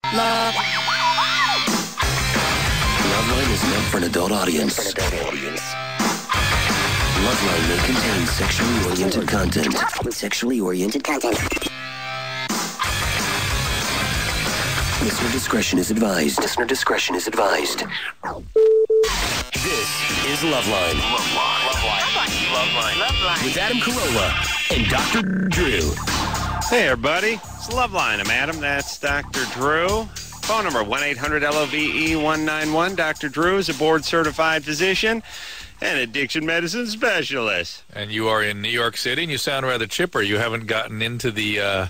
Loveline is meant for an adult audience. Loveline may contain sexually oriented content. Listener discretion is advised. This is Loveline. Loveline. With Adam Carolla and Dr. Drew. Hey, everybody. It's Loveline. I'm Adam. That's Dr. Drew. Phone number 1-800-LOVE-191. Dr. Drew is a board-certified physician and addiction medicine specialist. And you are in New York City, and you sound rather chipper. You haven't gotten into the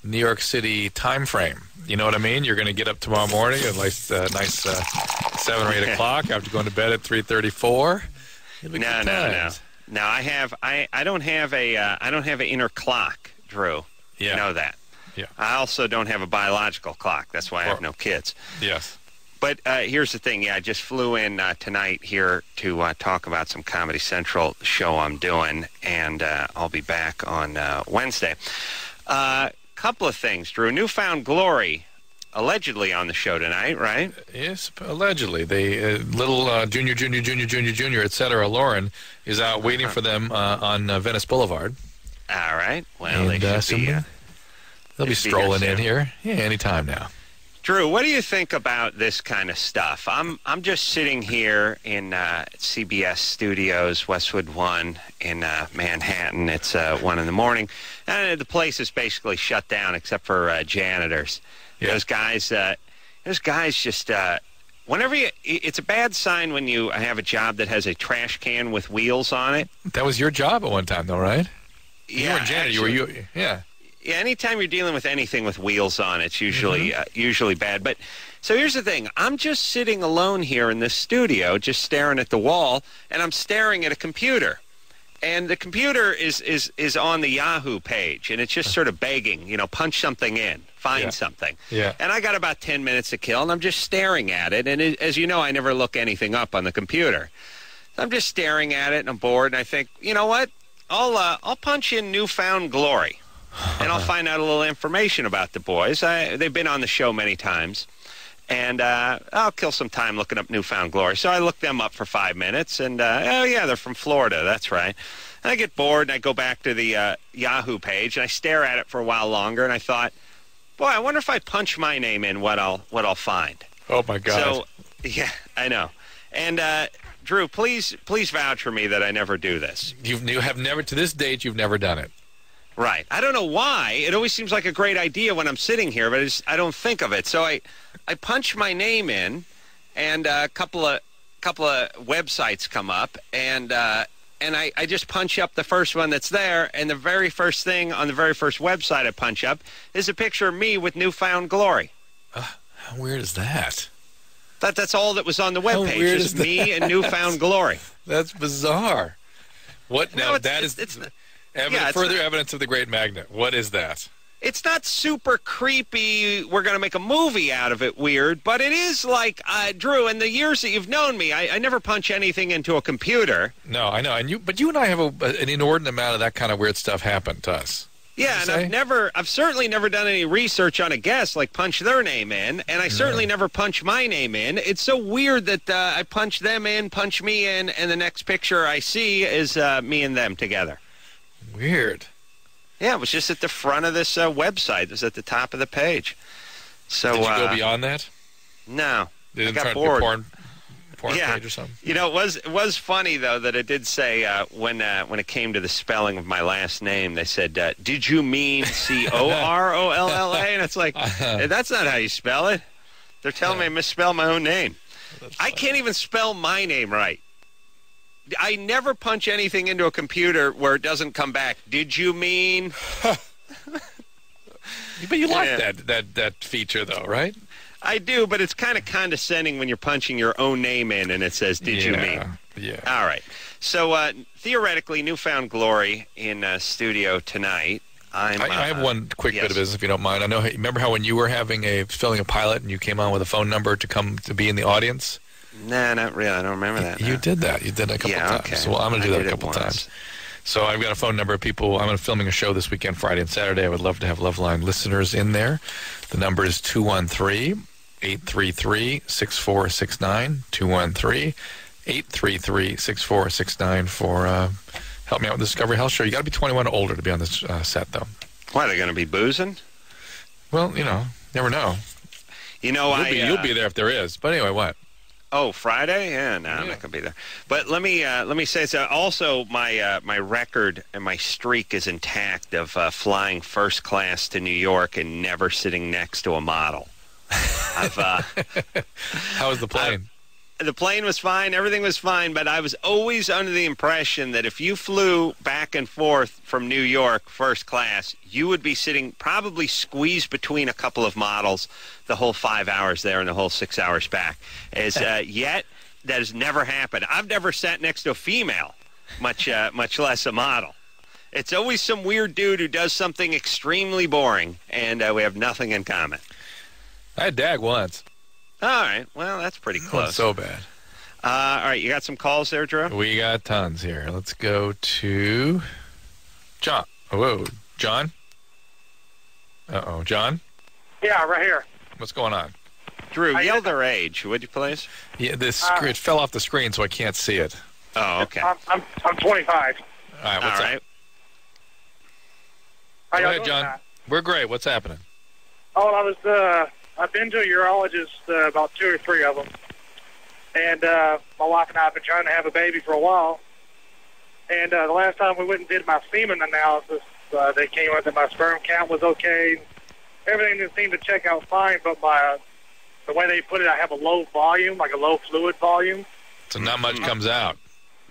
New York City time frame. You know what I mean? You're going to get up tomorrow morning at nice 7 or 8 o'clock after going to bed at 3:34. No. No, I don't have an inner clock, Drew. Yeah. You know that. Yeah. I also don't have a biological clock. That's why I have no kids. Yes. But here's the thing. Yeah, I just flew in tonight here to talk about some Comedy Central show I'm doing, and I'll be back on Wednesday. Couple of things, Drew. Newfound Glory, allegedly on the show tonight, right? Yes, allegedly. They little junior, etc. Lauren is out waiting for them on Venice Boulevard. All right. Well, and, they should they'll be strolling in here. Yeah, anytime now. Drew, what do you think about this kind of stuff? I'm just sitting here in CBS Studios, Westwood 1 in Manhattan. It's 1 in the morning. And the place is basically shut down except for janitors. Yeah. Those guys just, whenever it's a bad sign when you have a job that has a trash can with wheels on it. That was your job at one time, though, right? Yeah. You weren't janitor, yeah. Yeah, anytime you're dealing with anything with wheels on, it's usually usually bad. But so here's the thing. I'm just sitting alone here in this studio, just staring at the wall, and I'm staring at a computer. And the computer is on the Yahoo page, and it's just sort of begging, punch something in, find something. Yeah. And I got about 10 minutes to kill, and I'm just staring at it. And as you know, I never look anything up on the computer. So I'm just staring at it, and I'm bored, and I think, you know what? I'll punch in Newfound Glory. And I'll find out a little information about the boys. They've been on the show many times. And I'll kill some time looking up Newfound Glory. So I look them up for 5 minutes. And, oh, yeah, they're from Florida. That's right. And I get bored, and I go back to the Yahoo page, and I stare at it for a while longer. And I thought, boy, I wonder if I punch my name in what I'll find. Oh, my God. So, yeah, I know. And, Drew, please vouch for me that I never do this. You have never, to this date, you've never done it. Right. I don't know why. It always seems like a great idea when I'm sitting here, but I don't think of it. So I punch my name in, and a couple of websites come up, and I just punch up the first one that's there, and the very first thing on the very first website I punch up is a picture of me with Newfound Glory. How weird is that? That's all that was on the webpage. Is me and Newfound Glory. That's bizarre. What now? Further evidence of the Great Magnet. What is that? It's not super creepy. We're going to make a movie out of it weird, but it is like, Drew, in the years that you've known me, I never punch anything into a computer. No, I know. But you and I have an inordinate amount of that kind of weird stuff happen to us. Yeah, and I've certainly never done any research on a guest, like punch their name in, and I certainly never punch my name in. It's so weird that I punch them in, punch me in, and the next picture I see is me and them together. Weird. Yeah, it was just at the front of this website. It was at the top of the page. So did you go beyond that? No. They didn't I got try bored. porn page or something? It was funny, though, that it did say when it came to the spelling of my last name, they said, did you mean Corolla? And it's like, hey, that's not how you spell it. They're telling me I misspelled my own name. I can't even spell my name right. I never punch anything into a computer where it doesn't come back. Did you mean? But you like that feature, though, right? I do, but it's kind of condescending when you're punching your own name in and it says, did you mean? Yeah. All right. So, theoretically, Newfound Glory in studio tonight. I have one quick bit of business, if you don't mind. Remember how when you were filming a pilot and you came on with a phone number to come to be in the audience? Nah, not really. I don't remember that. You did that. You did it a couple times. Okay. So I'm going to do that a couple times. So I've got a phone number of people. I'm filming a show this weekend, Friday and Saturday. I would love to have Loveline listeners in there. The number is 213-833-6469, 213-833-6469 for Help Me Out with the Discovery Health Show. You got to be 21 or older to be on this set, though. Why, they're going to be boozing? Well, never know. You'll be there if there is. But anyway, what? Oh, Friday? Yeah, no, I'm not going to be there. But let me say, so also my record and my streak is intact of flying first class to New York and never sitting next to a model. How was the plane? The plane was fine. Everything was fine. But I was always under the impression that if you flew back and forth from New York first class, you would be sitting probably squeezed between a couple of models the whole 5 hours there and the whole 6 hours back. Yet, that has never happened. I've never sat next to a female, much less a model. It's always some weird dude who does something extremely boring, and we have nothing in common. I had DAG once. All right. Well, that's pretty close. Not so bad. All right. You got some calls there, Drew? We got tons here. Let's go to John. Whoa. John? Uh-oh. John? Yeah, right here. What's going on? Drew, yell their age, would you please? Yeah, it fell off the screen, so I can't see it. Oh, okay. I'm 25. All right. What's up? How Go y'all ahead, doing John. tonight? We're great. What's happening? Oh, I've been to a urologist, about 2 or 3 of them. And my wife and I have been trying to have a baby for a while. And the last time we went and did my semen analysis, they came out that my sperm count was okay. Everything seemed to check out fine, but the way they put it, I have a low volume, like a low fluid volume. So not much comes out.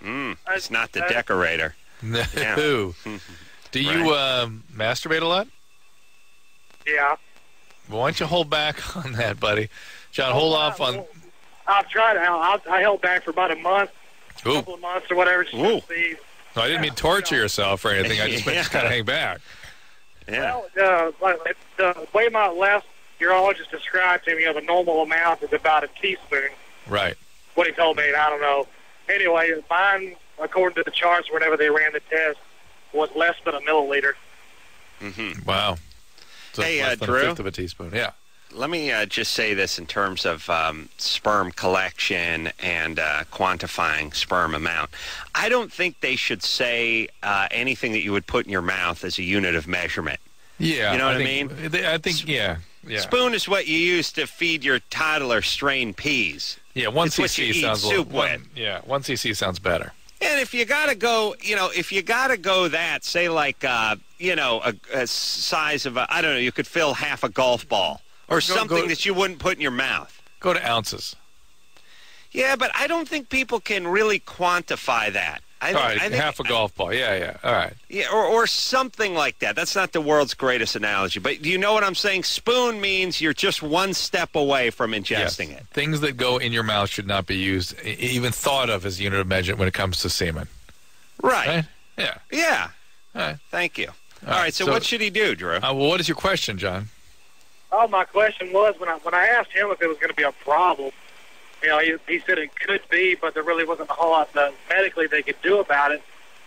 It's not the decorator. No. Yeah. Do you masturbate a lot? Yeah. Well, why don't you hold back on that, buddy? John, hold off on... I've tried. I held back for about a month, Ooh. a couple of months or whatever. Just to see. No, I didn't mean torture yourself or anything. I just meant just kind of hang back. Yeah. Well, the way my last urologist described to me, the normal amount is about a teaspoon. Right. What he told me, and I don't know. Anyway, mine, according to the charts, whenever they ran the test, was less than a milliliter. Mm-hmm. Wow. So Hey, less than Drew? a fifth of a teaspoon. Yeah. Let me just say this in terms of sperm collection and quantifying sperm amount. I don't think they should say anything that you would put in your mouth as a unit of measurement. Yeah. You know what I mean? I think, yeah. Spoon is what you use to feed your toddler strained peas. Yeah, 1 It's what cc you eat sounds soup with. 1 cc sounds better. And if you gotta go, that, say like, a size of I don't know, you could fill half a golf ball or something that you wouldn't put in your mouth. Go to ounces. Yeah, but I don't think people can really quantify that. All right, half a golf ball. Yeah. All right. Yeah, or something like that. That's not the world's greatest analogy. But do you know what I'm saying? Spoon means you're just one step away from ingesting it. Things that go in your mouth should not be used, even thought of as a unit of measurement when it comes to semen. Right. Yeah. Yeah. All right. Thank you. All right, so what should he do, Drew? Well, what is your question, John? Oh, my question was, when I asked him if it was going to be a problem, he said it could be, but there really wasn't a whole lot that medically they could do about it.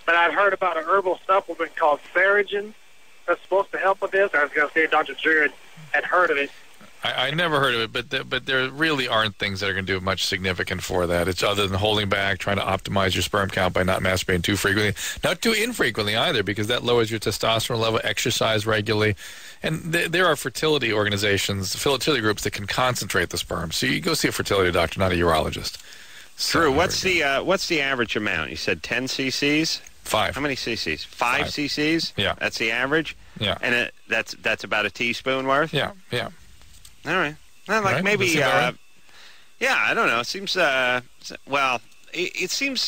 But I'd heard about an herbal supplement called Ferrigen that's supposed to help with this. I was going to say Dr. Drew had heard of it. I never heard of it, but there really aren't things that are going to do much significant for that. It's other than holding back, trying to optimize your sperm count by not masturbating too frequently. Not too infrequently either, because that lowers your testosterone level. Exercise regularly. And there are fertility organizations, fertility groups that can concentrate the sperm. So you go see a fertility doctor, not a urologist. Drew, what's the average amount? You said 10 cc's? 5. How many cc's? 5 cc's? Yeah. That's the average? Yeah. And that's about a teaspoon worth? Yeah. All right. Well, like right. maybe, right? yeah, I don't know. It seems, it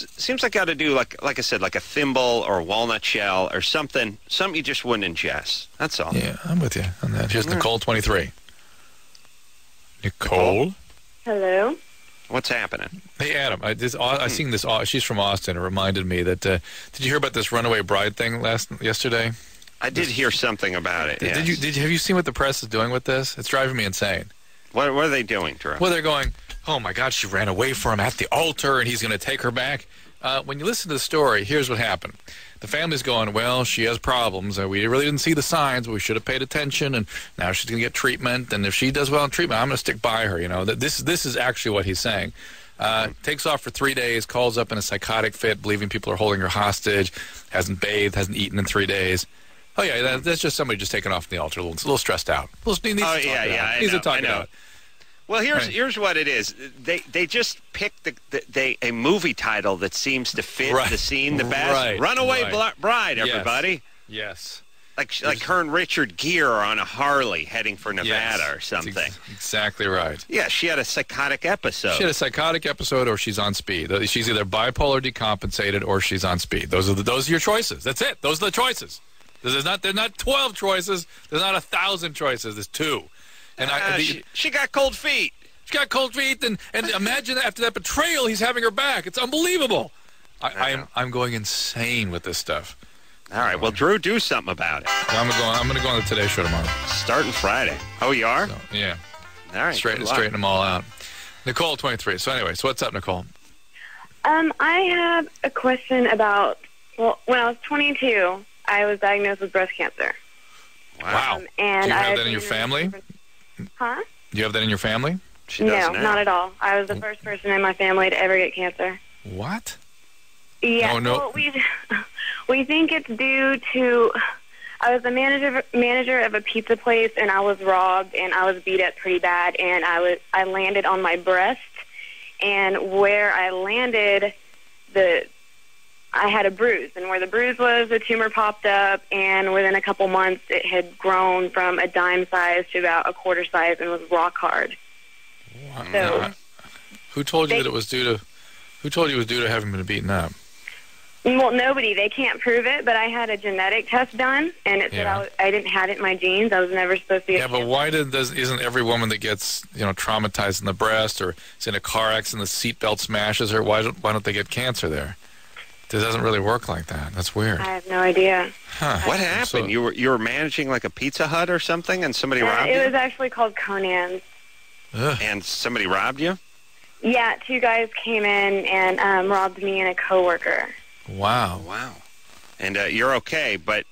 seems like I ought to do, like I said, like a thimble or a walnut shell or something you just wouldn't ingest. That's all. Yeah, I'm with you on that. Here's Nicole, 23. Nicole? Hello. What's happening? Hey, Adam, I seen this. She's from Austin. It reminded me that. Did you hear about this runaway bride thing yesterday? I did hear something about it. Yes. Have you seen what the press is doing with this? It's driving me insane. What are they doing, Drew? Well, they're going, oh my God, she ran away from him at the altar, and he's going to take her back. when you listen to the story, here's what happened. The family's going, well, she has problems. We really didn't see the signs, but we should have paid attention, and now she's going to get treatment, and if she does well in treatment, I'm going to stick by her. You know, this is actually what he's saying. Takes off for 3 days, calls up in a psychotic fit, believing people are holding her hostage, hasn't bathed, hasn't eaten in 3 days. Oh, yeah, that's just somebody just taking off from the altar, a little stressed out. Needs to talk it out. Well, here's what it is. They just picked a movie title that seems to fit the scene the best. Right. Runaway Bride, everybody. Yes. Like her and Richard Gere are on a Harley heading for Nevada or something. Exactly right. Yeah, she had a psychotic episode. She had a psychotic episode, or she's on speed. She's either bipolar decompensated or she's on speed. Those are your choices. That's it. Those are the choices. There's not 12 choices. There's not 1,000 choices. There's 2. And she got cold feet. She got cold feet, and imagine after that betrayal, he's having her back. It's unbelievable. I'm going insane with this stuff. All right, well, Drew, do something about it. I'm gonna go on the Today Show tomorrow. Starting Friday. Oh, you are? So, yeah. All right. Straighten them all out. Nicole, 23. So anyway, what's up, Nicole? I have a question about. Well, when I was 22, I was diagnosed with breast cancer. Wow. And do you have that in your family? Huh? Do you have that in your family? No, not at all. I was the first person in my family to ever get cancer. What? Yeah. No. Well, we think it's due to. I was the manager of a pizza place, and I was robbed, and I was beat up pretty bad, and I landed on my breast, and where I landed, I had a bruise, and where the bruise was, the tumor popped up, and within a couple months, it had grown from a dime size to about a quarter size and was rock hard. Wow. So, who told you that it was due to? Who told you it was due to having been beaten up? Well, nobody. They can't prove it, but I had a genetic test done, and it said I didn't have it in my genes. I was never supposed to get cancer. But why isn't every woman that gets traumatized in the breast or is in a car accident, the seatbelt smashes her? Why don't they get cancer there? It doesn't really work like that. That's weird. I have no idea. Huh. What happened? So, you were managing like a Pizza Hut or something, and somebody robbed you? It was actually called Conan's. Ugh. And somebody robbed you? Yeah, 2 guys came in and robbed me and a coworker. Wow. And you're okay, but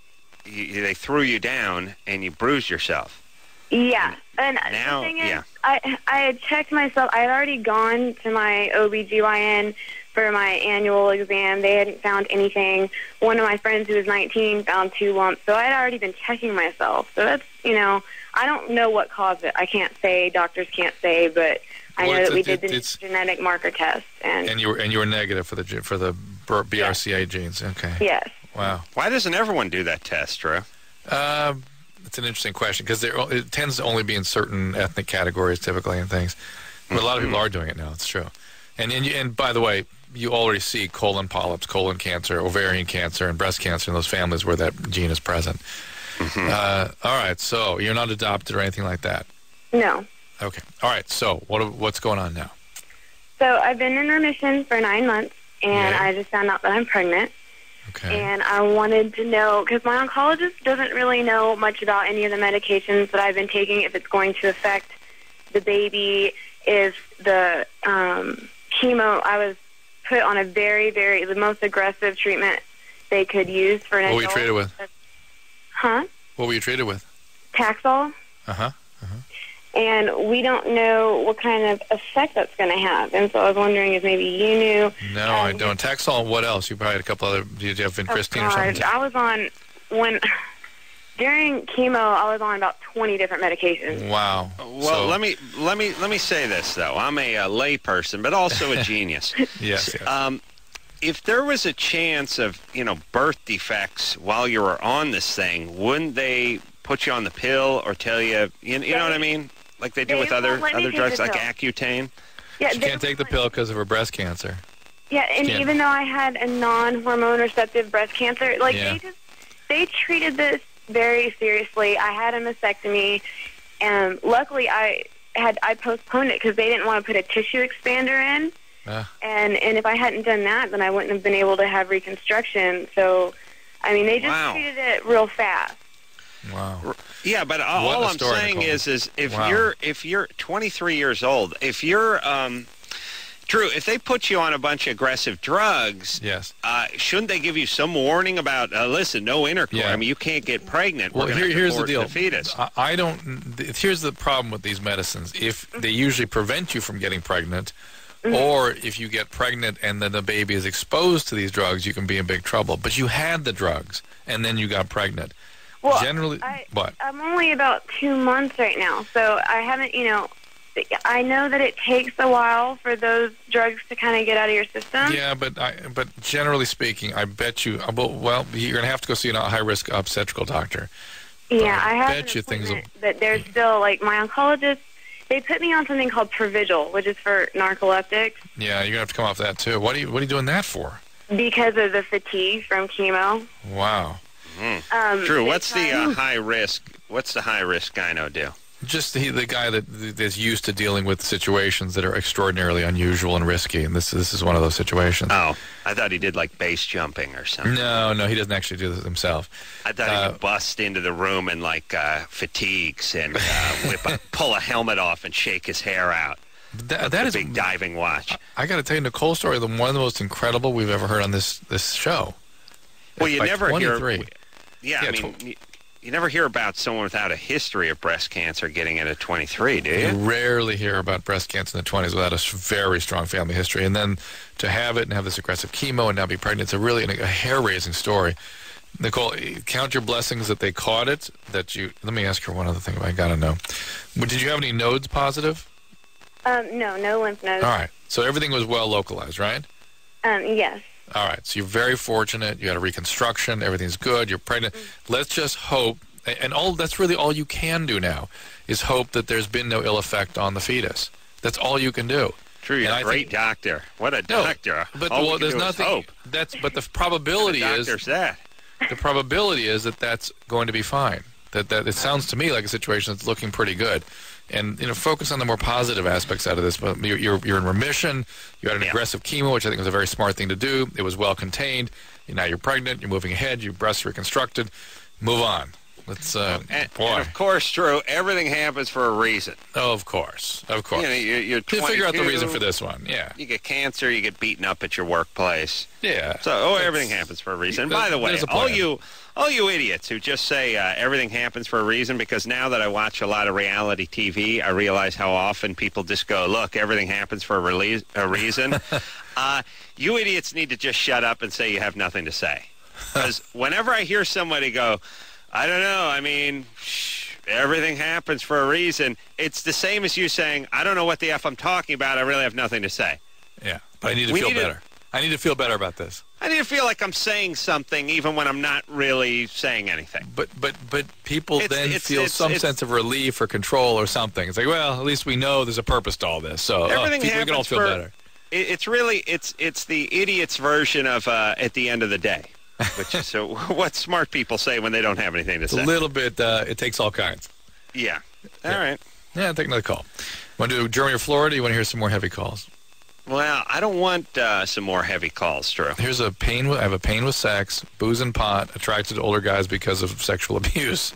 they threw you down and you bruised yourself. Yeah. And now, the thing is, I had checked myself. I had already gone to my OBGYN for my annual exam. They hadn't found anything. One of my friends who was 19 found 2 lumps. So I had already been checking myself. So that's, I don't know what caused it. I can't say. Doctors can't say, but I know that we did the genetic marker test. And you were negative for the BRCA genes. Okay. Yes. Wow. Why doesn't everyone do that test, Drew? It's an interesting question because it tends to only be in certain ethnic categories typically and things. But a lot of people are doing it now. It's true. And by the way, you already see colon polyps, colon cancer, ovarian cancer, and breast cancer in those families where that gene is present. Mm-hmm. All right. So you're not adopted or anything like that? No. Okay. All right. So what's going on now? So I've been in remission for 9 months, and I just found out that I'm pregnant. Okay. And I wanted to know, because my oncologist doesn't really know much about any of the medications that I've been taking, if it's going to affect the baby, if the chemo, I was put on a the most aggressive treatment they could use for an adult. What were you treated with? Huh? What were you treated with? Taxol. Uh-huh. And we don't know what kind of effect that's going to have. And so I was wondering if maybe you knew. No, I don't. Taxol and what else? You probably had a couple other, did you have vincristine or something? I was on, during chemo, I was on about 20 different medications. Wow. Well, let me say this, though. I'm a lay person, but also a genius. Yes. If there was a chance of, birth defects while you were on this thing, wouldn't they put you on the pill or tell you, you know what I mean? Like they do with other drugs like Accutane? Yeah, she can't take the pill because of her breast cancer. Yeah, and even though I had a non-hormone receptive breast cancer, they treated this very seriously. I had a mastectomy, and luckily I postponed it because they didn't want to put a tissue expander in. And if I hadn't done that, then I wouldn't have been able to have reconstruction. So, I mean, they just treated it real fast. Wow. Yeah, but all I'm saying Nicole. is if you're 23 years old, if you're Drew, if they put you on a bunch of aggressive drugs, Yes. Shouldn't they give you some warning about, listen, no intercourse? Yeah. I mean, you can't get pregnant. Well, We're gonna here's the abort deal. The fetus. I don't. Here's the problem with these medicines. If they usually prevent you from getting pregnant, or if you get pregnant and then the baby is exposed to these drugs, you can be in big trouble. But you had the drugs, and then you got pregnant. Well, Generally, what? I'm only about 2 months right now, so I haven't, I know that it takes a while for those drugs to kind of get out of your system. Yeah, but generally speaking, I bet you. Well, you're going to have to go see a high-risk obstetrical doctor. Yeah, I have bet an you things appointment, but there's still, like, my oncologist, they put me on something called Provigil, which is for narcoleptics. Yeah, you're going to have to come off that, too. What are you doing that for? Because of the fatigue from chemo. Wow. Drew, what's the high risk? What's the high risk gyno do? Just the guy that's used to dealing with situations that are extraordinarily unusual and risky, and this is one of those situations. Oh, I thought he did like base jumping or something. No, he doesn't actually do this himself. I thought he would bust into the room in like fatigues and pull a helmet off and shake his hair out. That is a big diving watch. I got to tell you, Nicole's story, one of the most incredible we've ever heard on this show. Well, you never 23. hear. Yeah, I mean, you never hear about someone without a history of breast cancer getting it at 23, do you? You rarely hear about breast cancer in the 20s without a very strong family history. And then to have it and have this aggressive chemo and now be pregnant, it's a hair-raising story. Nicole, count your blessings that they caught it. Let me ask her one other thing I got to know. Did you have any nodes positive? No lymph nodes. All right. So everything was well localized, right? Yes. All right, so you're very fortunate. You had a reconstruction. Everything's good. You're pregnant. Let's just hope, and that's really all you can do now, is hope that there's been no ill effect on the fetus. That's all you can do. True, you're a great doctor. What a doctor. But all there's nothing. Hope. But the probability is that. The probability is that that's going to be fine. That it sounds to me like a situation that's looking pretty good. And focus on the more positive aspects out of this. But you're in remission. You had an aggressive chemo, which I think was a very smart thing to do. It was well contained. Now you're pregnant. You're moving ahead. Your breasts reconstructed. Move on. Let's and of course, Drew, everything happens for a reason. Oh, of course. You're 22. You figure out the reason for this one. Yeah. You get cancer. You get beaten up at your workplace. Yeah. So everything happens for a reason. By the way, all you idiots who just say everything happens for a reason, because now that I watch a lot of reality TV, I realize how often people just go, look, everything happens for a reason. You idiots need to just shut up and say you have nothing to say. Because whenever I hear somebody go, I don't know, I mean, everything happens for a reason, it's the same as you saying, I don't know what the F I'm talking about, I really have nothing to say. Yeah, but I need to feel better. I need to feel better about this. I need to feel like I'm saying something even when I'm not really saying anything. But people feel some sense of relief or control or something. It's like, well, at least we know there's a purpose to all this. So everything we can all feel better. It's really it's the idiot's version of at the end of the day, which is what smart people say when they don't have anything to say. A little bit. It takes all kinds. Yeah. All right. Yeah, take another call. Want to do Germany or Florida? Or you want to hear some more heavy calls? Well, I don't want some more heavy calls, Drew. Here's I have a pain with sex, booze and pot, attracted to older guys because of sexual abuse.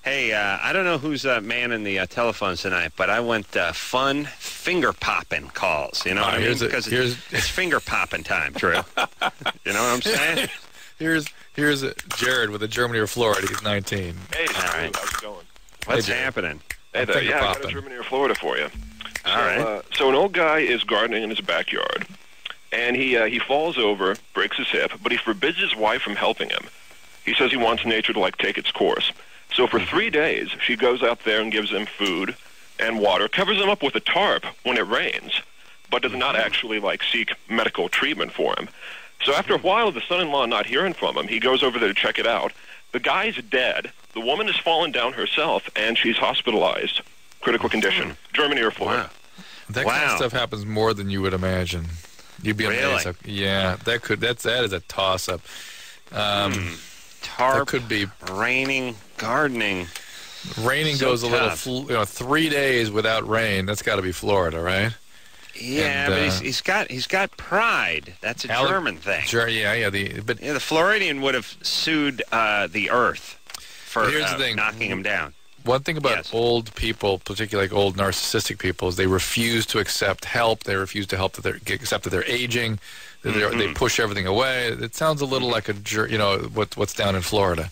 Hey, I don't know who's manning the telephones tonight, but I want fun finger-popping calls. You know what I mean? Because it's finger-popping time, Drew. You know what I'm saying? Here's Jared with a Germany or Florida. He's 19. Hey, all right. How's it going? What's happening? Hey there. Yeah, I got a Germany or Florida for you. All right. So an old guy is gardening in his backyard, and he falls over, breaks his hip, but he forbids his wife from helping him. He says he wants nature to, take its course. So for 3 days, she goes out there and gives him food and water, covers him up with a tarp when it rains, but does not actually, seek medical treatment for him. So after a while, the son-in-law not hearing from him, he goes over there to check it out. The guy's dead. The woman has fallen down herself, and she's hospitalized. Critical condition. Germany or Florida. Wow. That kind of stuff happens more than you would imagine. You'd be amazed. Really? Yeah, that is a toss-up. Tarp, that could be raining, gardening. Raining goes a little, 3 days without rain. That's got to be Florida, right? Yeah, but he's got pride. That's a German thing. Sure, yeah. The Floridian would have sued the Earth for here's the thing. knocking him down. One thing about Yes. old people, particularly like old narcissistic people, is they refuse to accept help. They refuse to accept that they're aging. That they push everything away. It sounds a little like what's down in Florida.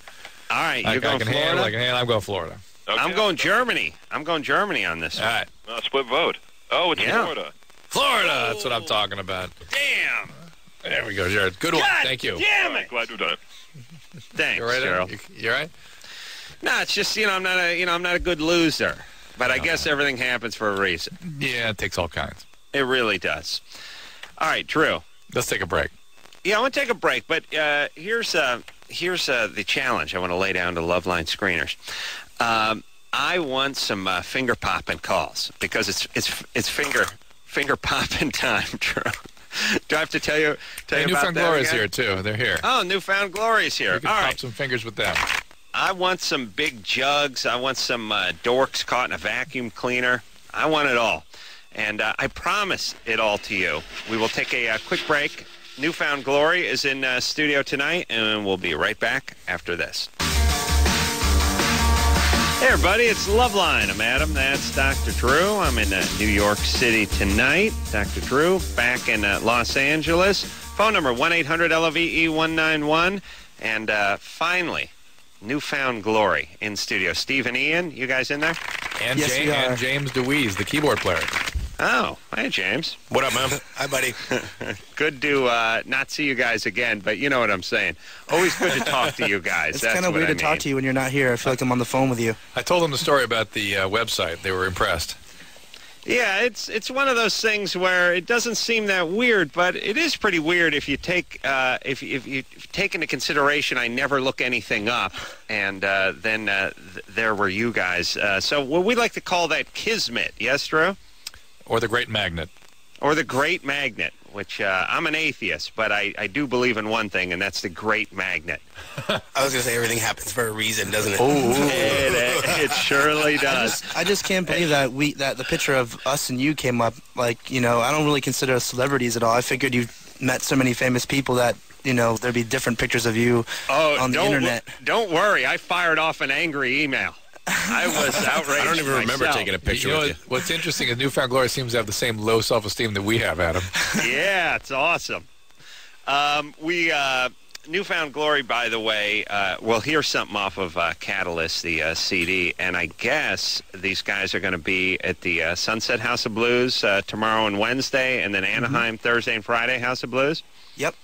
All right, I you're going can Florida? handle. I can handle. I'm going Florida. Okay. I'm going Germany. I'm going Germany on this All one. right, Split vote. Oh, it's Yeah. Florida. Florida. That's what I'm talking about. Damn. There we go, Jared. Good one. God Thank you. damn it. Glad to have done it. Thanks, You all right, Cheryl. You all right? No, it's just I'm not a good loser. But I guess everything happens for a reason. Yeah, it takes all kinds. It really does. All right, Drew. Let's take a break. Yeah, I want to take a break, but here's the challenge I want to lay down to Loveline screeners. I want some finger popping calls because it's finger popping time, Drew. Do I have to tell you about Newfound that Glory's again? here too. They're here. Oh, Newfound Glory's here. You can All pop right. some fingers with them. I want some big jugs. I want some dorks caught in a vacuum cleaner. I want it all. And I promise it all to you. We will take a quick break. Newfound Glory is in studio tonight, and we'll be right back after this. Hey, everybody, it's Loveline. I'm Adam. That's Dr. Drew. I'm in New York City tonight. Dr. Drew back in Los Angeles. Phone number 1-800-LOVE-191. And finally, Newfound Glory in studio. Steve and Ian, you guys in there? And, Yes, we are. and James DeWeese, the keyboard player. Oh, hey, James. What up, man? Hi, buddy. Good to not see you guys again, but you know what I'm saying. Always good to talk to you guys. It's That's kind of what weird I to talk mean. to you when you're not here. I feel like I'm on the phone with you. I told them the story about the website. They were impressed. Yeah, it's one of those things where it doesn't seem that weird, but it is pretty weird if you take if you take into consideration I never look anything up, and then there were you guys. So we like to call that kismet, yes, Drew? Or the Great Magnet. Or the Great Magnet, which I'm an atheist, but I do believe in one thing, and that's the Great Magnet. I was going to say everything happens for a reason, doesn't it? It surely does. I just can't believe that the picture of us and you came up. Like, I don't really consider us celebrities at all. I figured you met so many famous people that, there'd be different pictures of you on the internet. Don't worry. I fired off an angry email. I was outraged. I don't even remember myself. taking a picture You know, with you. what's interesting is Newfound Glory seems to have the same low self-esteem that we have, Adam. Yeah, it's awesome. Newfound Glory, by the way, we'll hear something off of Catalyst, the CD, and I guess these guys are going to be at the Sunset House of Blues tomorrow and Wednesday, and then Anaheim Thursday and Friday House of Blues. Yep.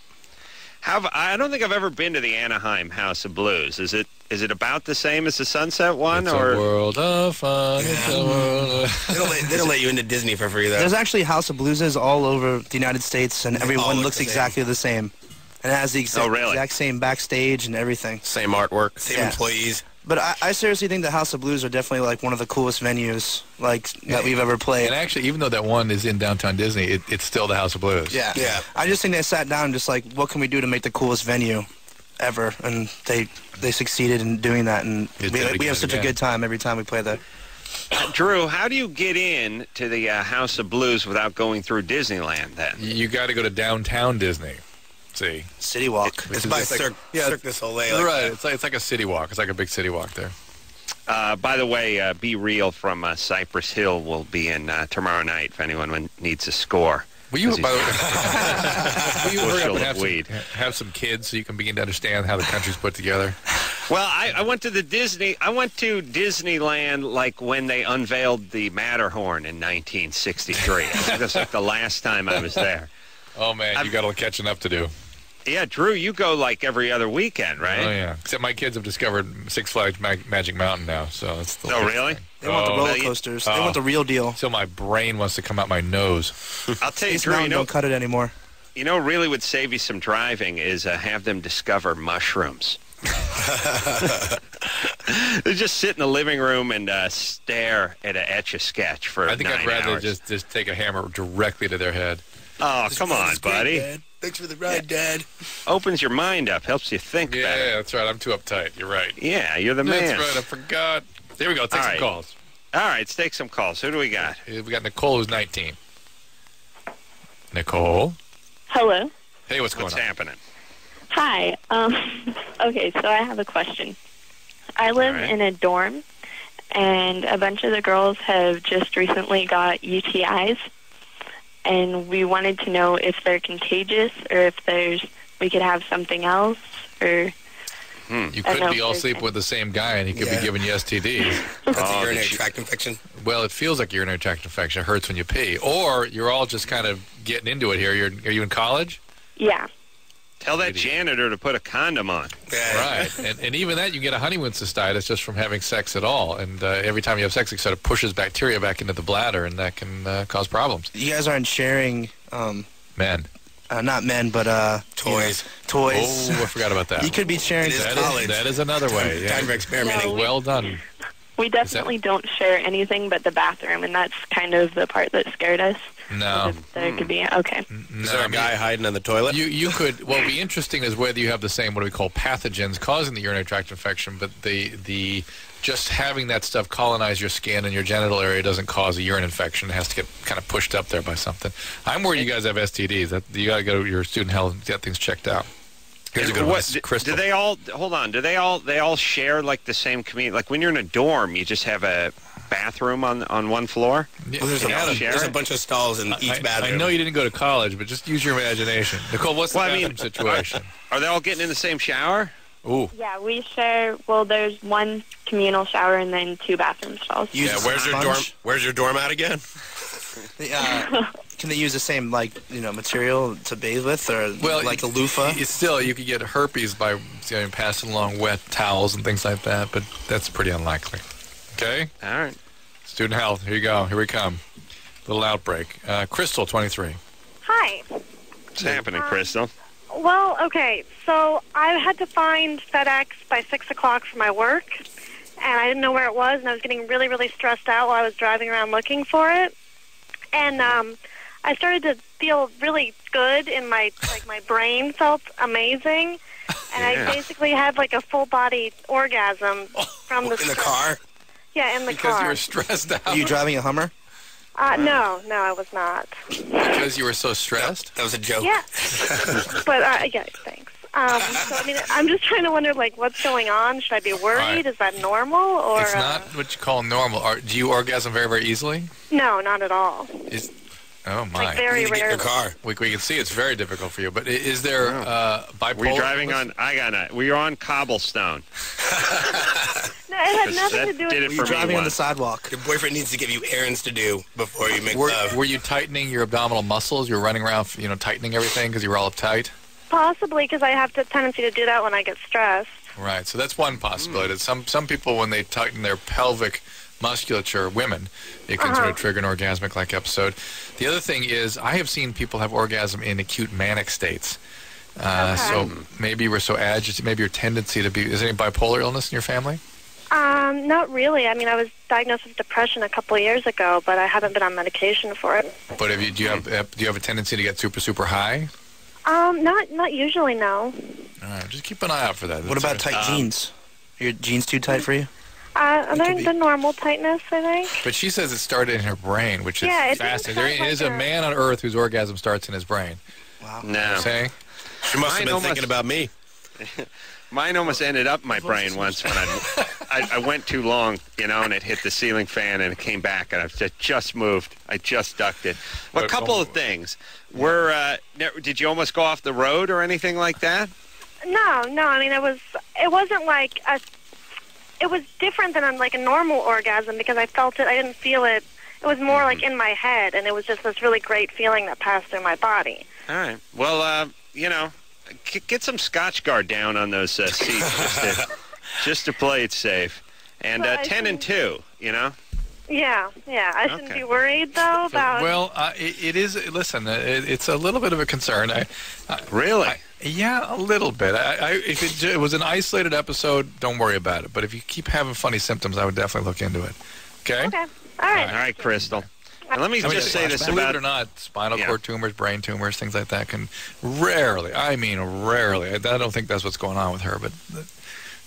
I don't think I've ever been to the Anaheim House of Blues. Is it about the same as the Sunset one, It's or a world of fun. Yeah. It's a world of... They don't let you into Disney for free, though. There's actually House of Blueses all over the United States, and all everyone look looks the same. exactly the same. And it has the really? exact same backstage and everything. Same artwork, same Yeah. employees. But I seriously think the House of Blues are definitely like one of the coolest venues that we've ever played. And actually, even though that one is in downtown Disney, it's still the House of Blues. Yeah. Yeah. I just think they sat down and just like, what can we do to make the coolest venue ever? And they succeeded in doing that, and It we did again have such and a good time every time we play there. Drew? How do you get in to the House of Blues without going through Disneyland? Then You got to go to downtown Disney. See, City Walk. It's by Cirque du Soleil. Like right? that. It's like a city walk. It's like a big city walk there. by the way, Be Real from Cypress Hill will be in tomorrow night if anyone needs a score. Will you, Because by the he's- way, will you hurry up Bushel and of weed. have some kids so you can begin to understand how the country's put together? Well, I went to Disneyland like when they unveiled the Matterhorn in 1963. I think that's like the last time I was there. Oh man, you got a catching up to do. Yeah, Drew, you go like every other weekend, right? Oh yeah. Except my kids have discovered Six Flags Magic Mountain now, so it's the Oh, really? They want the Oh. roller coasters. They want the real deal. So my brain wants to come out my nose. I'll tell you, Space Drew, Mountain don't cut it anymore. really would save you some driving is have them discover mushrooms. They just sit in the living room and stare at an Etch-a-Sketch for I think 9 I'd rather hours. just take a hammer directly to their head. Oh, come on, It's great, buddy. Dad. Thanks for the ride, Dad. Opens your mind up, helps you think Yeah, better. that's right. I'm too uptight. You're right. Yeah, you're the man. That's right. I forgot. There we go. Take All some right. calls. All right, let's take some calls. Who do we got? We got Nicole, who's 19. Nicole? Hello. Hey, what's going What's on? happening? Hi. Okay, so I have a question. I live All right. in a dorm, and a bunch of the girls have just recently got UTIs, and we wanted to know if they're contagious or if we could have something else, or... You could be all sleeping with the same guy, and he could be giving you STDs. That's a urinary tract infection. Well, it feels like urinary tract infection. It hurts when you pee. Or you're all just kind of getting into it here. Are you in college? Yeah. Tell that janitor to put a condom on. Right. And even that, you get a honeymoon cystitis just from having sex at all. And every time you have sex, it sort of pushes bacteria back into the bladder, and that can cause problems. You guys aren't sharing... Men. Not men, but toys. Toys. Oh, I forgot about that. You could be sharing. That is another way. Time for experimenting. Well done. We definitely don't share anything but the bathroom, and that's kind of the part that scared us. No. There could be, okay. Is there a guy hiding in the toilet? You could, what would be interesting is whether you have the same, what do we call, pathogens causing the urinary tract infection, but the just having that stuff colonize your skin and your genital area doesn't cause a urine infection. It has to get kind of pushed up there by something. I'm worried you guys have STDs. You got to go to your student health and get things checked out. Here's a good one. Crystal. Do they all, hold on, do they all share like the same community? Like when you're in a dorm, you just have a bathroom on one floor? Well, there's a bunch of stalls in each bathroom. I know you didn't go to college, but just use your imagination. Nicole, what's the bathroom situation? Are they all getting in the same shower? Ooh. Yeah, we share, well, there's one communal shower and then 2 bathroom stalls. Where's your dorm at again? Can they use the same material to bathe with, or like a loofah? Still, you could get herpes by passing along wet towels and things like that, but that's pretty unlikely. Okay. All right. Student health. Here you go. Here we come. Little outbreak. Crystal, 23. Hi. What's happening, Crystal? Well, okay, so I had to find FedEx by 6 o'clock for my work, and I didn't know where it was, and I was getting really, really stressed out while I was driving around looking for it. And I started to feel really good in my brain felt amazing, and I basically had like a full-body orgasm from the... In the car? Yeah, in the car. Because you were stressed out? Are you driving a Hummer? No, I was not. Because you were so stressed? That was a joke. Yeah. But, yeah, thanks. So, I mean, I'm just trying to wonder, what's going on? Should I be worried? Right. Is that normal? Or it's not what you call normal. Do you orgasm very, very easily? No, not at all. Oh, my. Very rarely. Get in your car. We can see it's very difficult for you, but is there bipolar? Were you driving on, were you on cobblestone? No, it had nothing to do with... Were you driving on the sidewalk? Your boyfriend needs to give you errands to do before you make love. Were you tightening your abdominal muscles? You were running around, tightening everything because you were all uptight? Possibly, because I have the tendency to do that when I get stressed. Right, so that's one possibility. Some people, when they tighten their pelvic musculature, women, it can sort of trigger an orgasmic-like episode. The other thing is, I have seen people have orgasm in acute manic states. So maybe you were so agitated, maybe your tendency to be... Is there any bipolar illness in your family? Not really. I mean, I was diagnosed with depression a couple of years ago, but I haven't been on medication for it. But do you have a tendency to get super, super high? Not usually, no. All right, just keep an eye out for that. What about tight jeans? Are your jeans too tight for you? They're the normal tightness, I think. But she says it started in her brain, which is fascinating. There is a man on Earth whose orgasm starts in his brain. Wow. No. Saying? She must have been thinking about me. Mine almost ended up in my brain once when I went too long, and it hit the ceiling fan and it came back and I just moved. I just ducked it. A couple of things. Did you almost go off the road or anything like that? No. I mean, it wasn't like it was different than like a normal orgasm because I felt it. I didn't feel it. It was more like in my head, and it was just this really great feeling that passed through my body. All right. Well, get some Scotch Guard down on those seats just to play it safe. And 10 and 2, Yeah. I shouldn't be worried, though, about... Well, it is... Listen, it's a little bit of a concern. Really? Yeah, a little bit. If it was an isolated episode, don't worry about it. But if you keep having funny symptoms, I would definitely look into it. Okay? Okay. All right. All right, Crystal. And let me just say this believe about... it or not, spinal cord tumors, brain tumors, things like that can rarely, I don't think that's what's going on with her, but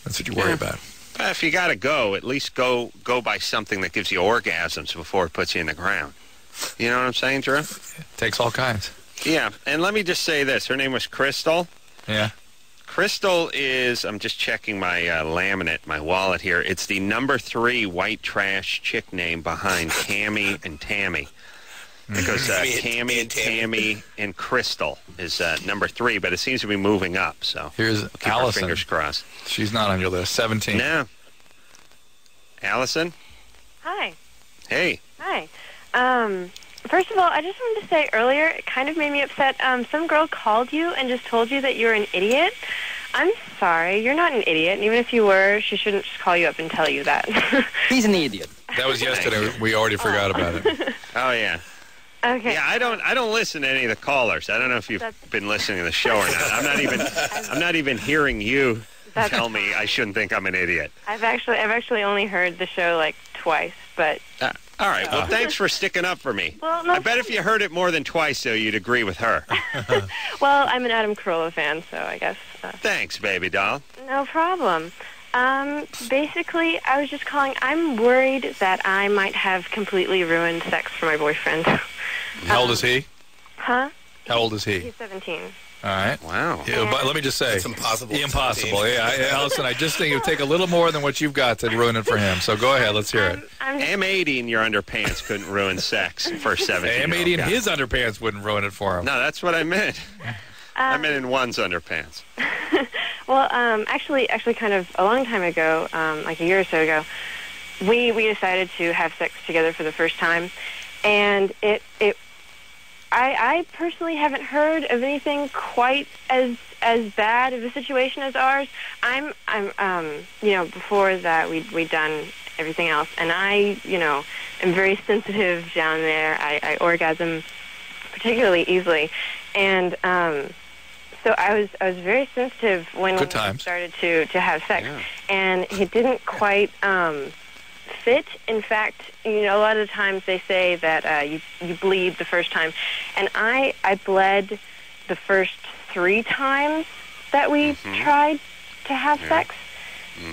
that's what you worry about. If you got to go, at least go by something that gives you orgasms before it puts you in the ground. You know what I'm saying, Drew? Takes all kinds. Yeah, and let me just say this. Her name was Crystal. Yeah. Crystal is, I'm just checking my laminate, my wallet here. It's the number 3 white trash chick name behind Tammy and Tammy. Because Tammy, and Crystal is number 3, but it seems to be moving up. So here's keep Allison. our fingers crossed. She's not on your list. 17. No. Allison? Hi. Hey. Hi. First of all, I just wanted to say earlier, it kind of made me upset. Some girl called you and just told you that you're an idiot. I'm sorry, you're not an idiot. And even if you were, she shouldn't just call you up and tell you that. He's an idiot. That was yesterday. We already forgot about it. Oh, yeah. Okay. Yeah, I don't listen to any of the callers. I don't know if you've been listening to the show or not. I'm not even hearing you tell me I shouldn't think I'm an idiot. I've actually only heard the show like twice, but all right. Well, thanks for sticking up for me. Well, no, I bet if you heard it more than twice, though, you'd agree with her. well, I'm an Adam Carolla fan, so I guess. Thanks, baby doll. No problem. Basically, I was just calling. I'm worried that I might have completely ruined sex for my boyfriend. How old is he? Huh? How old is he? He's 17. All right. Wow. Yeah, but let me just say. It's impossible. Impossible. Yeah, Allison, I just think it would take a little more than what you've got to ruin it for him. So go ahead. Let's hear it. M80 in your underpants couldn't ruin sex for 17. M80 in his underpants wouldn't ruin it for him. No, that's what I meant. I meant in one's underpants. Well, actually, kind of a long time ago, like a year or so ago, we decided to have sex together for the first time, and I personally haven't heard of anything quite as bad of a situation as ours. I'm before that we'd done everything else, and I am very sensitive down there. I orgasm particularly easily, and so I was very sensitive when we started to have sex, and it didn't quite fit. In fact, a lot of the times they say that you bleed the first time, and I bled the first 3 times that we tried to have sex,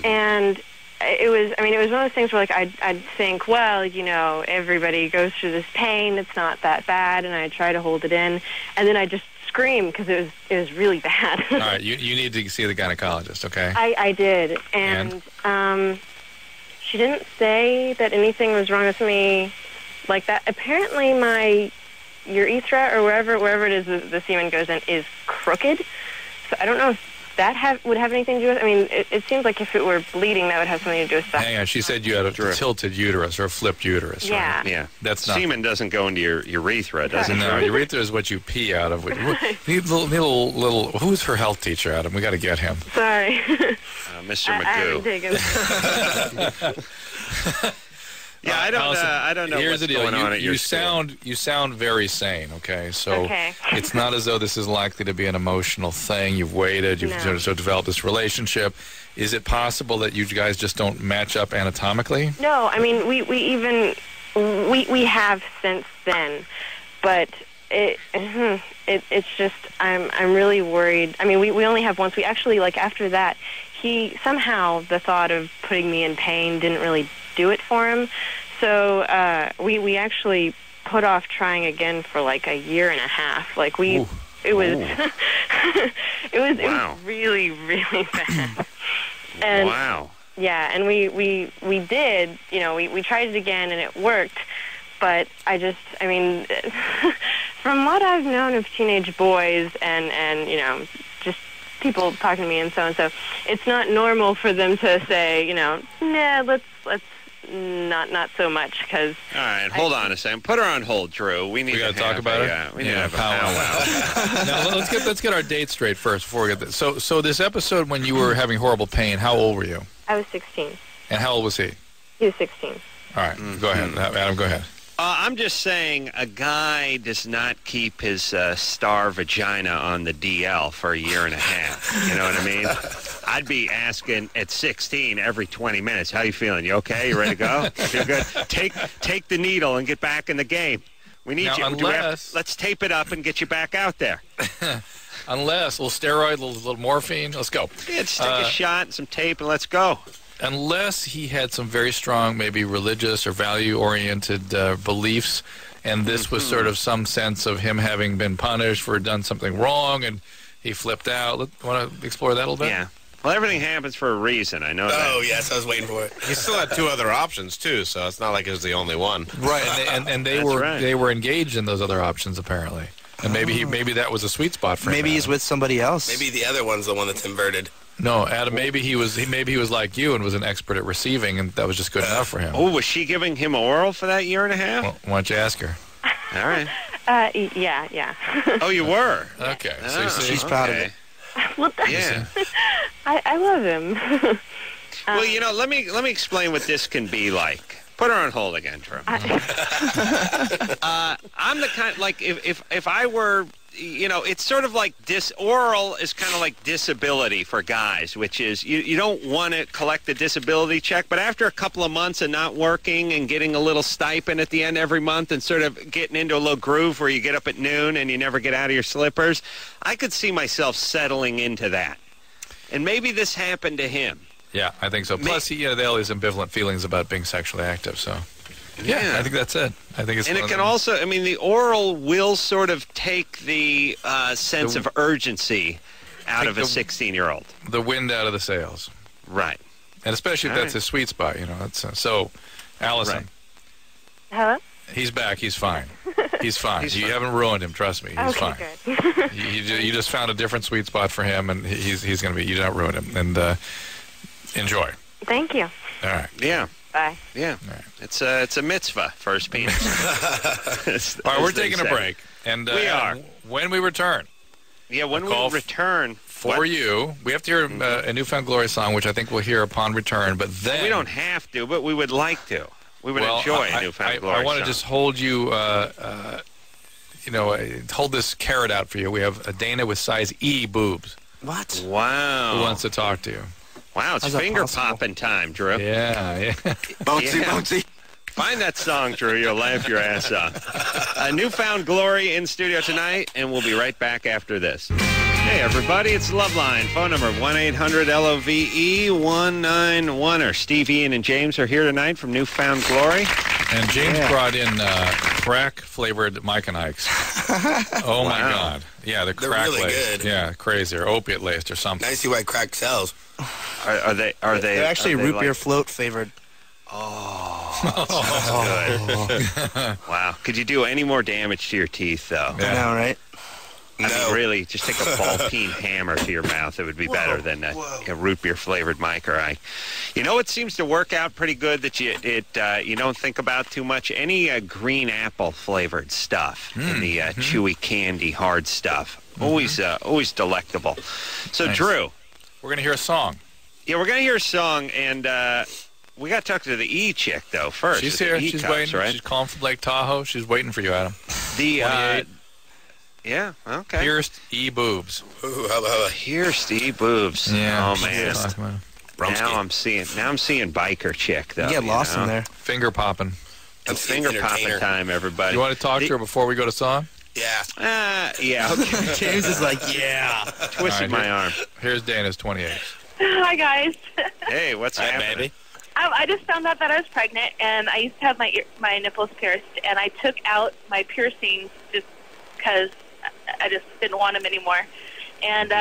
and it was one of those things where like I'd think, well, everybody goes through this pain, it's not that bad, and I try to hold it in, and then I just scream because it was really bad. All right, you need to see the gynecologist, okay? I did, and she didn't say that anything was wrong with me like that. Apparently my urethra, or wherever it is the semen goes in, is crooked. So I don't know if that would have anything to do with it. I mean, it seems like if it were bleeding, that would have something to do with that. Hang on, she said you had a tilted uterus or a flipped uterus, yeah. right? Yeah. That's not... Semen doesn't go into your urethra, does it? No, urethra is what you pee out of. Need little... Who's her health teacher, Adam? We got to get him. Sorry. Mr. Magoo. I haven't taken... Yeah, I don't know Here's what's the deal. going on at your school. You sound very sane, okay? So it's not as though this is likely to be an emotional thing. You've waited. You've sort of developed this relationship. Is it possible that you guys just don't match up anatomically? No, I mean, we have since then, but it's just I'm really worried. I mean, we only have once. We actually, like, after that, he somehow, the thought of putting me in pain didn't really do it for him. So we actually put off trying again for like a year and a half. Like it was it was really, really bad. And yeah, and we did, we tried it again and it worked, but I mean from what I've known of teenage boys and just people talking to me and so, it's not normal for them to say, nah, let's not so much, because... All right, hold on a second. Put her on hold, Drew. We to talk about it. We need to have a powwow. Now, let's get our date straight first before we get this. So this episode when you were having horrible pain, how old were you? I was 16. And how old was he? He was 16. All right, go ahead. Adam, go ahead. I'm just saying a guy does not keep his star vagina on the DL for a year and a half. You know what I mean? I'd be asking at 16 every 20 minutes, how you feeling? You okay? You ready to go? You feel good? Take the needle and get back in the game. We need you. Let's tape it up and get you back out there. Unless a little steroid, a little morphine. Let's go. Yeah, stick a shot and some tape and let's go. Unless he had some very strong, maybe religious or value-oriented beliefs, and this was sort of some sense of him having been punished for done something wrong, and He flipped out. Want to explore that a little bit? Yeah. Well, everything happens for a reason. I know that. Oh, yes, I was waiting for it. He still had two other options, too, so it's not like it was the only one. Right, and they That's were right. they were engaged in those other options, apparently. And maybe that was a sweet spot for him. Maybe he's with somebody else. Maybe the other one's the one that's inverted. No, Adam, maybe he was like you and was an expert at receiving, and that was just good enough for him. Oh, was she giving him oral for that year and a half? Well, why don't you ask her? All right. Yeah. Oh, you were? Okay. Oh, She's proud of okay. it. Well, Yeah. I love him. Well, let me explain what this can be like. Put her on hold again, Drew. I'm the kind, like, if I were, it's sort of like oral is kind of like disability for guys, which is you don't want to collect the disability check, but after a couple of months of not working and getting a little stipend at the end every month and sort of getting into a little groove where you get up at noon and you never get out of your slippers, I could see myself settling into that. And maybe this happened to him. Yeah, I think so. Plus, they all these ambivalent feelings about being sexually active. So, yeah, I think that's it. I think it's. And it can also, the oral will sort of take the sense of urgency out of a 16-year-old. The wind out of the sails. Right. And especially if that's his sweet spot, That's, so, Allison. Right. Hello? He's back. He's fine. He's fine. You haven't ruined him. Trust me. He's fine. Good. you just found a different sweet spot for him, and he's going to be. You don't ruin him. And enjoy. Thank you. All right. Yeah. Bye. Yeah. Right. It's a mitzvah, first penis. All right, we're taking a break. And we are. When we return. Yeah, when we return. For you, we have to hear a Newfound Glory song, which I think we'll hear upon return, but then... We don't have to, but we would like to. We would enjoy a Newfound Glory I want to song. just hold you, hold this carrot out for you. We have a Dana with size E boobs. What? Wow. Who wants to talk to you? Wow, it's finger popping time, Drew. Yeah. Bouncy. Find that song, Drew. You'll laugh your ass off. A Newfound Glory in studio tonight, and we'll be right back after this. Hey, everybody, it's Loveline. Phone number 1-800-LOVE-191. Steve, Ian, and James are here tonight from Newfound Glory. And James brought in crack-flavored Mike and Ike's. Oh, my God. Yeah, they're really crack-laced. good. Yeah, crazy, or opiate-laced or something. Now you see why crack sells. Are they? They're actually root beer float flavored. Good. Wow. Could you do any more damage to your teeth, though? I know, right? Really, just take a ball-peen hammer to your mouth. It would be better than a root beer-flavored Mike or Ike. You know what seems to work out pretty good that you don't think about too much? Any green apple-flavored stuff in the chewy candy hard stuff. Always delectable. So, nice. Drew. We're going to hear a song. Yeah, we're going to hear a song, and we got to talk to the E chick, though, first. She's here. She's waiting. Right? She's calling from Lake Tahoe. She's waiting for you, Adam. Yeah, okay. Pierced E-boobs. Pierced E-boobs. Yeah. Oh, man. Now I'm seeing biker chick, though. You get lost in there. Finger popping. It's finger popping time, everybody. You want to talk to her before we go to song? Yeah. Yeah. Okay. James is like, yeah. Twisted my arm. Here's Dana's 28. Hi, guys. Hey, what's happening? Baby? I just found out that I was pregnant, and I used to have my nipples pierced, and I took out my piercings just because I just didn't want them anymore. And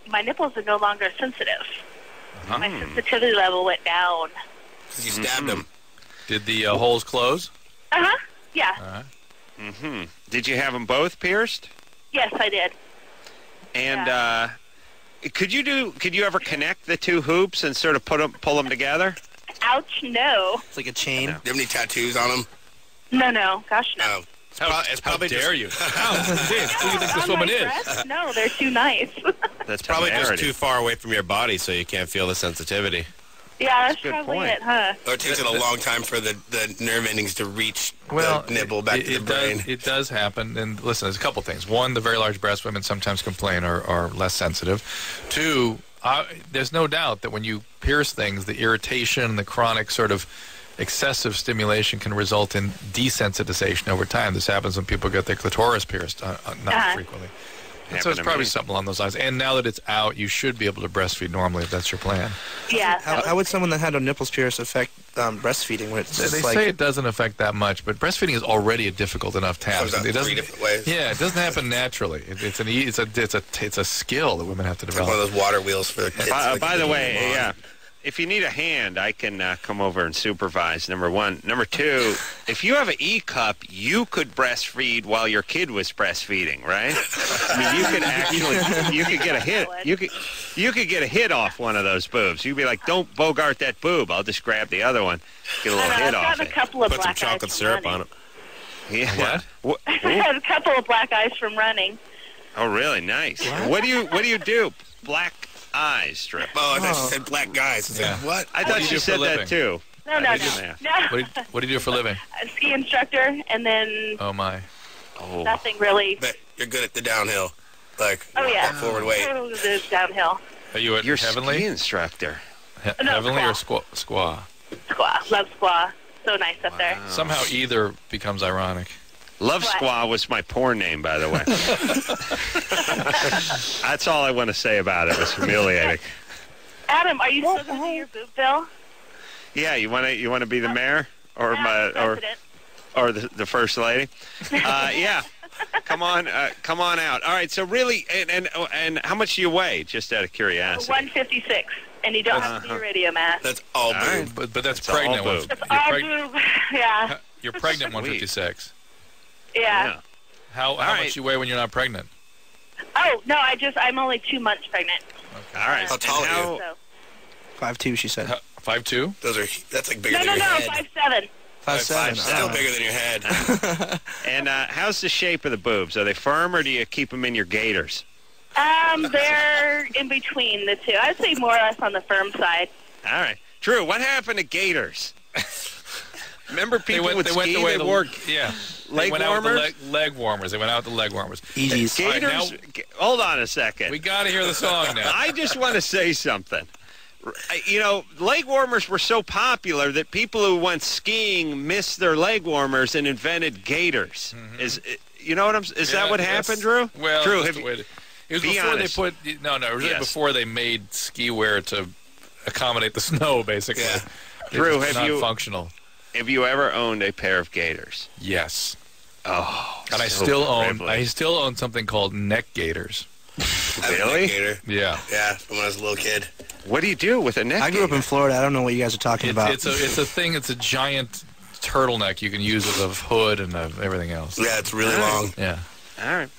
my nipples are no longer sensitive. My sensitivity level went down. You stabbed them. Did the holes close? Uh-huh. Yeah. Did you have them both pierced? Yes, I did. And could you ever connect the two hoops and sort of pull them together? Ouch, no. It's like a chain. Do you have any tattoos on them? No. Gosh, no. It's probably How dare you? Who do you think this woman is? No, they're too nice. That's probably just too far away from your body, so you can't feel the sensitivity. Yeah, that's probably it, huh? Or it takes it a long time for the nerve endings to reach the nipple back to the brain. It does happen. And listen, there's a couple things. One, the very large breast women sometimes complain are less sensitive. Two, there's no doubt that when you pierce things, the irritation, the chronic sort of excessive stimulation can result in desensitization over time. This happens when people get their clitoris pierced, not frequently. And so it's probably something along those lines. And now that it's out, you should be able to breastfeed normally if that's your plan. Yeah. How would someone that had their nipples pierced affect breastfeeding. Where it's They say it doesn't affect that much, but breastfeeding is already a difficult enough task. It doesn't 3 different ways. Yeah, it doesn't happen naturally. It's a skill that women have to develop. One of those water wheels for the kids. By the way, yeah. If you need a hand, I can come over and supervise, number one. Number two, if you have an E-cup, you could breastfeed while your kid was breastfeeding, right? I mean, you could actually, you could get a hit. You could get a hit off one of those boobs. You'd be like, don't bogart that boob. I'll just grab the other one, get a little hit off it. Put some chocolate syrup on it. Yeah. What? I had a couple of black eyes from running. Oh, really? Nice. What do you do? Black eyes strip. Oh, I thought she said black guys. I was like, what? I thought she said that too. No. What do you do for a living? A ski instructor, and then Oh my. nothing really. But you're good at the downhill. Like, forward weight. The downhill. Are you at You're Heavenly? Ski instructor. Heavenly or Squaw? Squaw. Love Squaw. So nice up there. Somehow either becomes ironic. Love Squaw was my porn name, by the way. That's all I want to say about it. It was humiliating. Adam, are you still going to do your boob bill? Yeah, you want to be the mayor or the first lady? Yeah. Come on out. All right. So really, and how much do you weigh? Just out of curiosity. 156, and you don't have to be iridium mass. That's all boob. Right. But that's pregnant. All boob. That's all boob. Yeah. You're pregnant 156. Yeah. How much you weigh when you're not pregnant? Oh no, I'm only 2 months pregnant. Okay. All right. How tall are you? 5'2", she said. 5'2"? That's like bigger than your No, head. 5'7". 5'7". Still bigger than your head. And how's the shape of the boobs? Are they firm, or do you keep them in your gaiters? They're in between the two. I'd say more or less on the firm side. All right. Drew, what happened to gaiters? Remember people They would went ski, the way they wore leg warmers? Leg warmers. They went out with the leg warmers. Easies. Gators, hold on a second. We got to hear the song now. I just want to say something. You know, leg warmers were so popular that people who went skiing missed their leg warmers and invented gaiters. Mm-hmm. Is that what happened, Drew? Well, Drew, it was before they put it was before they made ski wear to accommodate the snow, basically. Yeah. Drew, functional. Have you ever owned a pair of gaiters? Yes. Oh, and I still own something called neck gaiters. Really? Yeah. Yeah, from when I was a little kid. What do you do with a neck? I grew up in Florida. I don't know what you guys are talking about. It's a thing. It's a giant turtleneck you can use as a hood and everything else. Yeah, it's really long. Yeah. All right.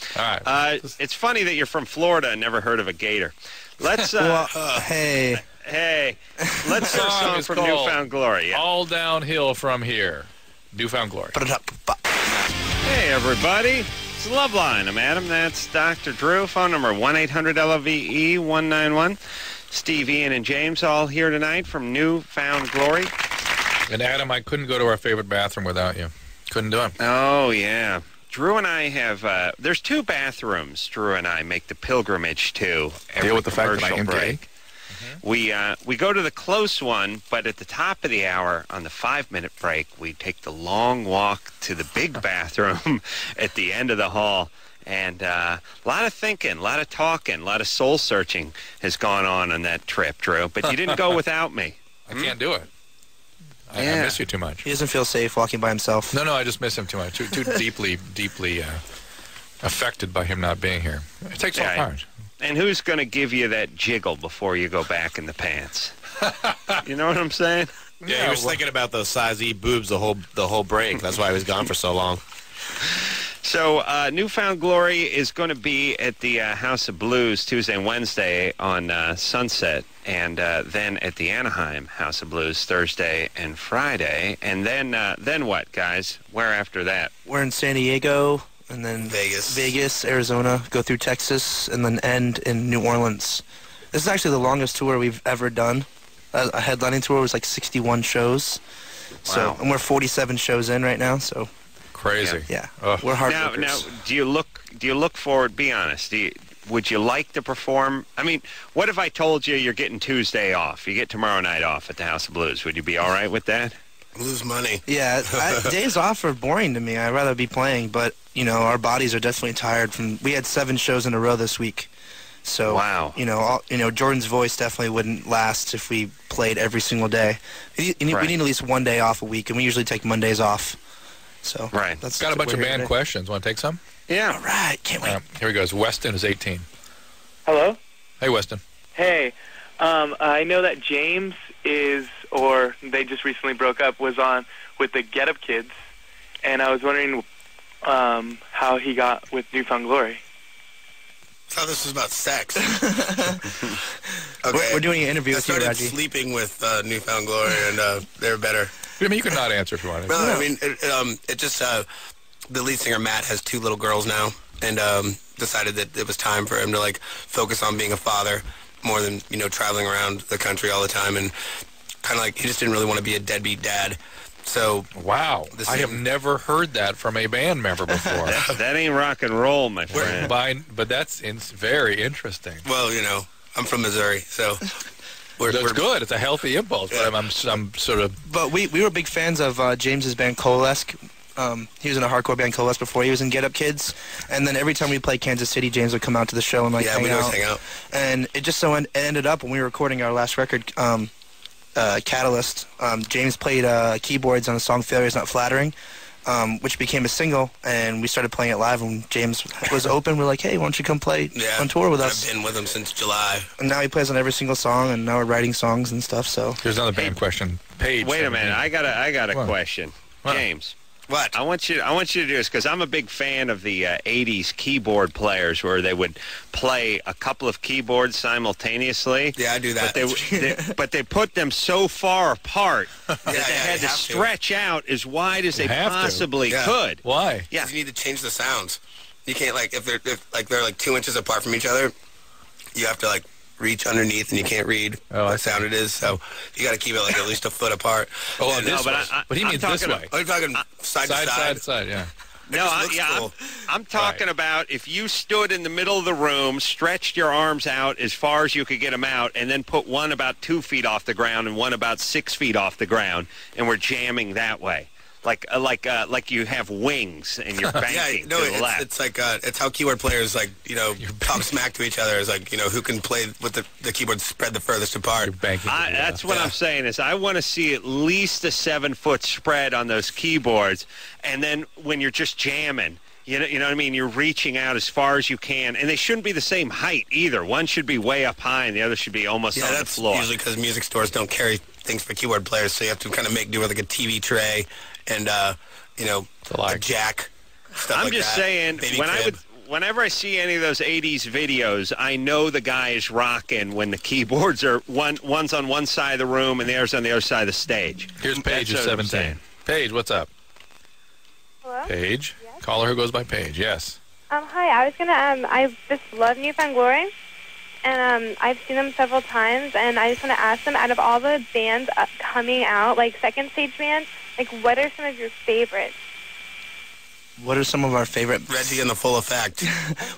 It's funny that you're from Florida and never heard of a gator. Let's. Hey, let's hear a song from Newfound Glory. Yeah. All downhill from here. Newfound Glory. Hey, everybody. It's Loveline. I'm Adam. That's Dr. Drew. Phone number 1-800-LOVE-191. Steve, Ian, and James all here tonight from Newfound Glory. And Adam, I couldn't go to our favorite bathroom without you. Couldn't do it. Oh, yeah. Drew and I have, there's two bathrooms Drew and I make the pilgrimage to every Deal with the fact that I am break. gay. We go to the close one, but at the top of the hour, on the 5-minute break, we take the long walk to the big bathroom at the end of the hall. And a lot of thinking, a lot of talking, a lot of soul searching has gone on that trip, Drew. But you didn't go without me. I can't do it. I miss you too much. He doesn't feel safe walking by himself. No, I just miss him too much. Too deeply affected by him not being here. It takes all part. And who's going to give you that jiggle before you go back in the pants? You know what I'm saying? Yeah, he was thinking about those size E boobs the whole break. That's why he was gone for so long. So Newfound Glory is going to be at the House of Blues Tuesday and Wednesday on Sunset, and then at the Anaheim House of Blues Thursday and Friday. And then what, guys? Where after that? We're in San Diego, and then Vegas, Arizona, go through Texas, and then end in New Orleans. This is actually the longest tour we've ever done. A headlining tour was like 61 shows. So, and we're 47 shows in right now, so... Crazy. Yeah. We're hard workers. Now, do you look forward? Be honest. Would you like to perform? I mean, what if I told you you're getting Tuesday off? You get tomorrow night off at the House of Blues. Would you be all right with that? Lose money. Yeah, days off are boring to me. I'd rather be playing, but our bodies are definitely tired. We had 7 shows in a row this week, So, wow. Jordan's voice definitely wouldn't last if we played every single day. We need at least one day off a week, and we usually take Mondays off. So, that's got a bunch of band questions. Want to take some? Yeah. All right, can't wait. Here he goes. Weston is 18. Hello? Hey, Weston. Hey. I know that James or they just recently broke up, was on with the Get Up Kids, and I was wondering how he got with Newfound Glory. I thought this was about sex. Okay. We're doing an interview with you, Reggie. I started sleeping with Newfound Glory, and they're better. I mean, you can not answer if you want. Well, I mean, it just the lead singer Matt has 2 little girls now, and decided that it was time for him to focus on being a father more than traveling around the country all the time, and kind of he just didn't really want to be a deadbeat dad. So wow, I have never heard that from a band member before. that ain't rock and roll, my friend. But that's very interesting. Well, I'm from Missouri, so we're good. It's a healthy impulse, but I'm sort of. But we were big fans of James's band Coalesce. He was in a hardcore band Coalesce before he was in Get Up Kids, and then every time we played Kansas City, James would come out to the show and hang out. And it just so ended up when we were recording our last record, Catalyst. James played keyboards on the song "Failure Is Not Flattering," which became a single, and we started playing it live. When James was open, we're like, "Hey, why don't you come play on tour with us?" I've been with him since July, and now he plays on every single song, and now we're writing songs and stuff. So here's another band question. Paige, wait a minute, I got a question, James. What? I want you to do this because I'm a big fan of the 80s keyboard players where they would play a couple of keyboards simultaneously. Yeah, I do that. But they put them so far apart that they had to stretch out as wide as they possibly could. Why? Yeah, you need to change the sounds. You can't if they're 2 inches apart from each other, you have to reach underneath, and you can't read what sound it is. So you got to keep it at least a foot apart. Oh, but he means this way. Oh, you're talking side to side. Yeah. No, cool. I'm talking about if you stood in the middle of the room, stretched your arms out as far as you could get them out, and then put one about 2 feet off the ground and one about 6 feet off the ground, and we're jamming that way. Like you have wings and you're banking to the left. It's it's how keyboard players talk smack to each other. Is who can play with the keyboard spread the furthest apart. You're banking. That's what I'm saying is I want to see at least a 7-foot spread on those keyboards, and then when you're just jamming. You know what I mean? You're reaching out as far as you can, and they shouldn't be the same height either. One should be way up high, and the other should be almost on the floor. Yeah, that's usually because music stores don't carry things for keyboard players, so you have to kind of make do with a TV tray and a jack. I'm just saying, whenever I see any of those 80s videos, I know the guy is rocking when the keyboards are one's on one side of the room and the other's on the other side of the stage. Here's Paige at 17. Paige, what's up? Hello? Paige? Yes? Caller who goes by Paige, yes. Hi, I was gonna, I just love Newfound Glory, and I've seen them several times, and I just want to ask them, out of all the bands coming out, second stage bands, what are some of your favorites? What are some of our favorite? Reggie and the Full Effect.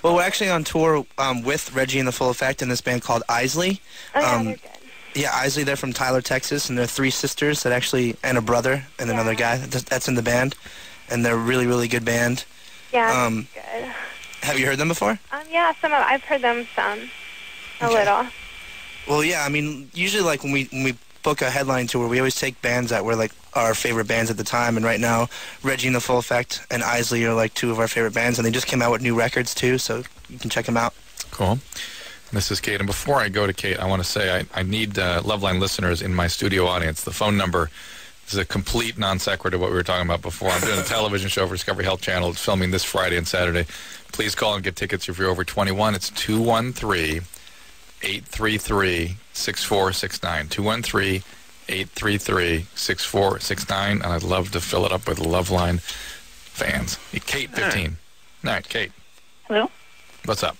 Well, we're actually on tour with Reggie and the Full Effect in this band called Isley. Oh, yeah, they're good. Yeah, Isley, they're from Tyler, Texas, and they're 3 sisters and a brother and another guy that's in the band. And they're a really, really good band. Yeah, good. Have you heard them before? Yeah, I've heard them some. A little. Well, yeah, I mean, usually when we book a headline tour, we always take bands that were our favorite bands at the time, and right now Reggie and the Full Effect and Isley are 2 of our favorite bands, and they just came out with new records too, so you can check them out. Cool. This is Kate, and before I go to Kate, I want to say I need Loveline listeners in my studio audience. The phone number is a complete non sequitur to what we were talking about before. I'm doing a television show for Discovery Health Channel. It's filming this Friday and Saturday. Please call and get tickets if you're over 21. It's 213-833-6469. 213-833-6469, and I'd love to fill it up with Loveline fans. Kate, 15. All right, Kate. Hello? What's up?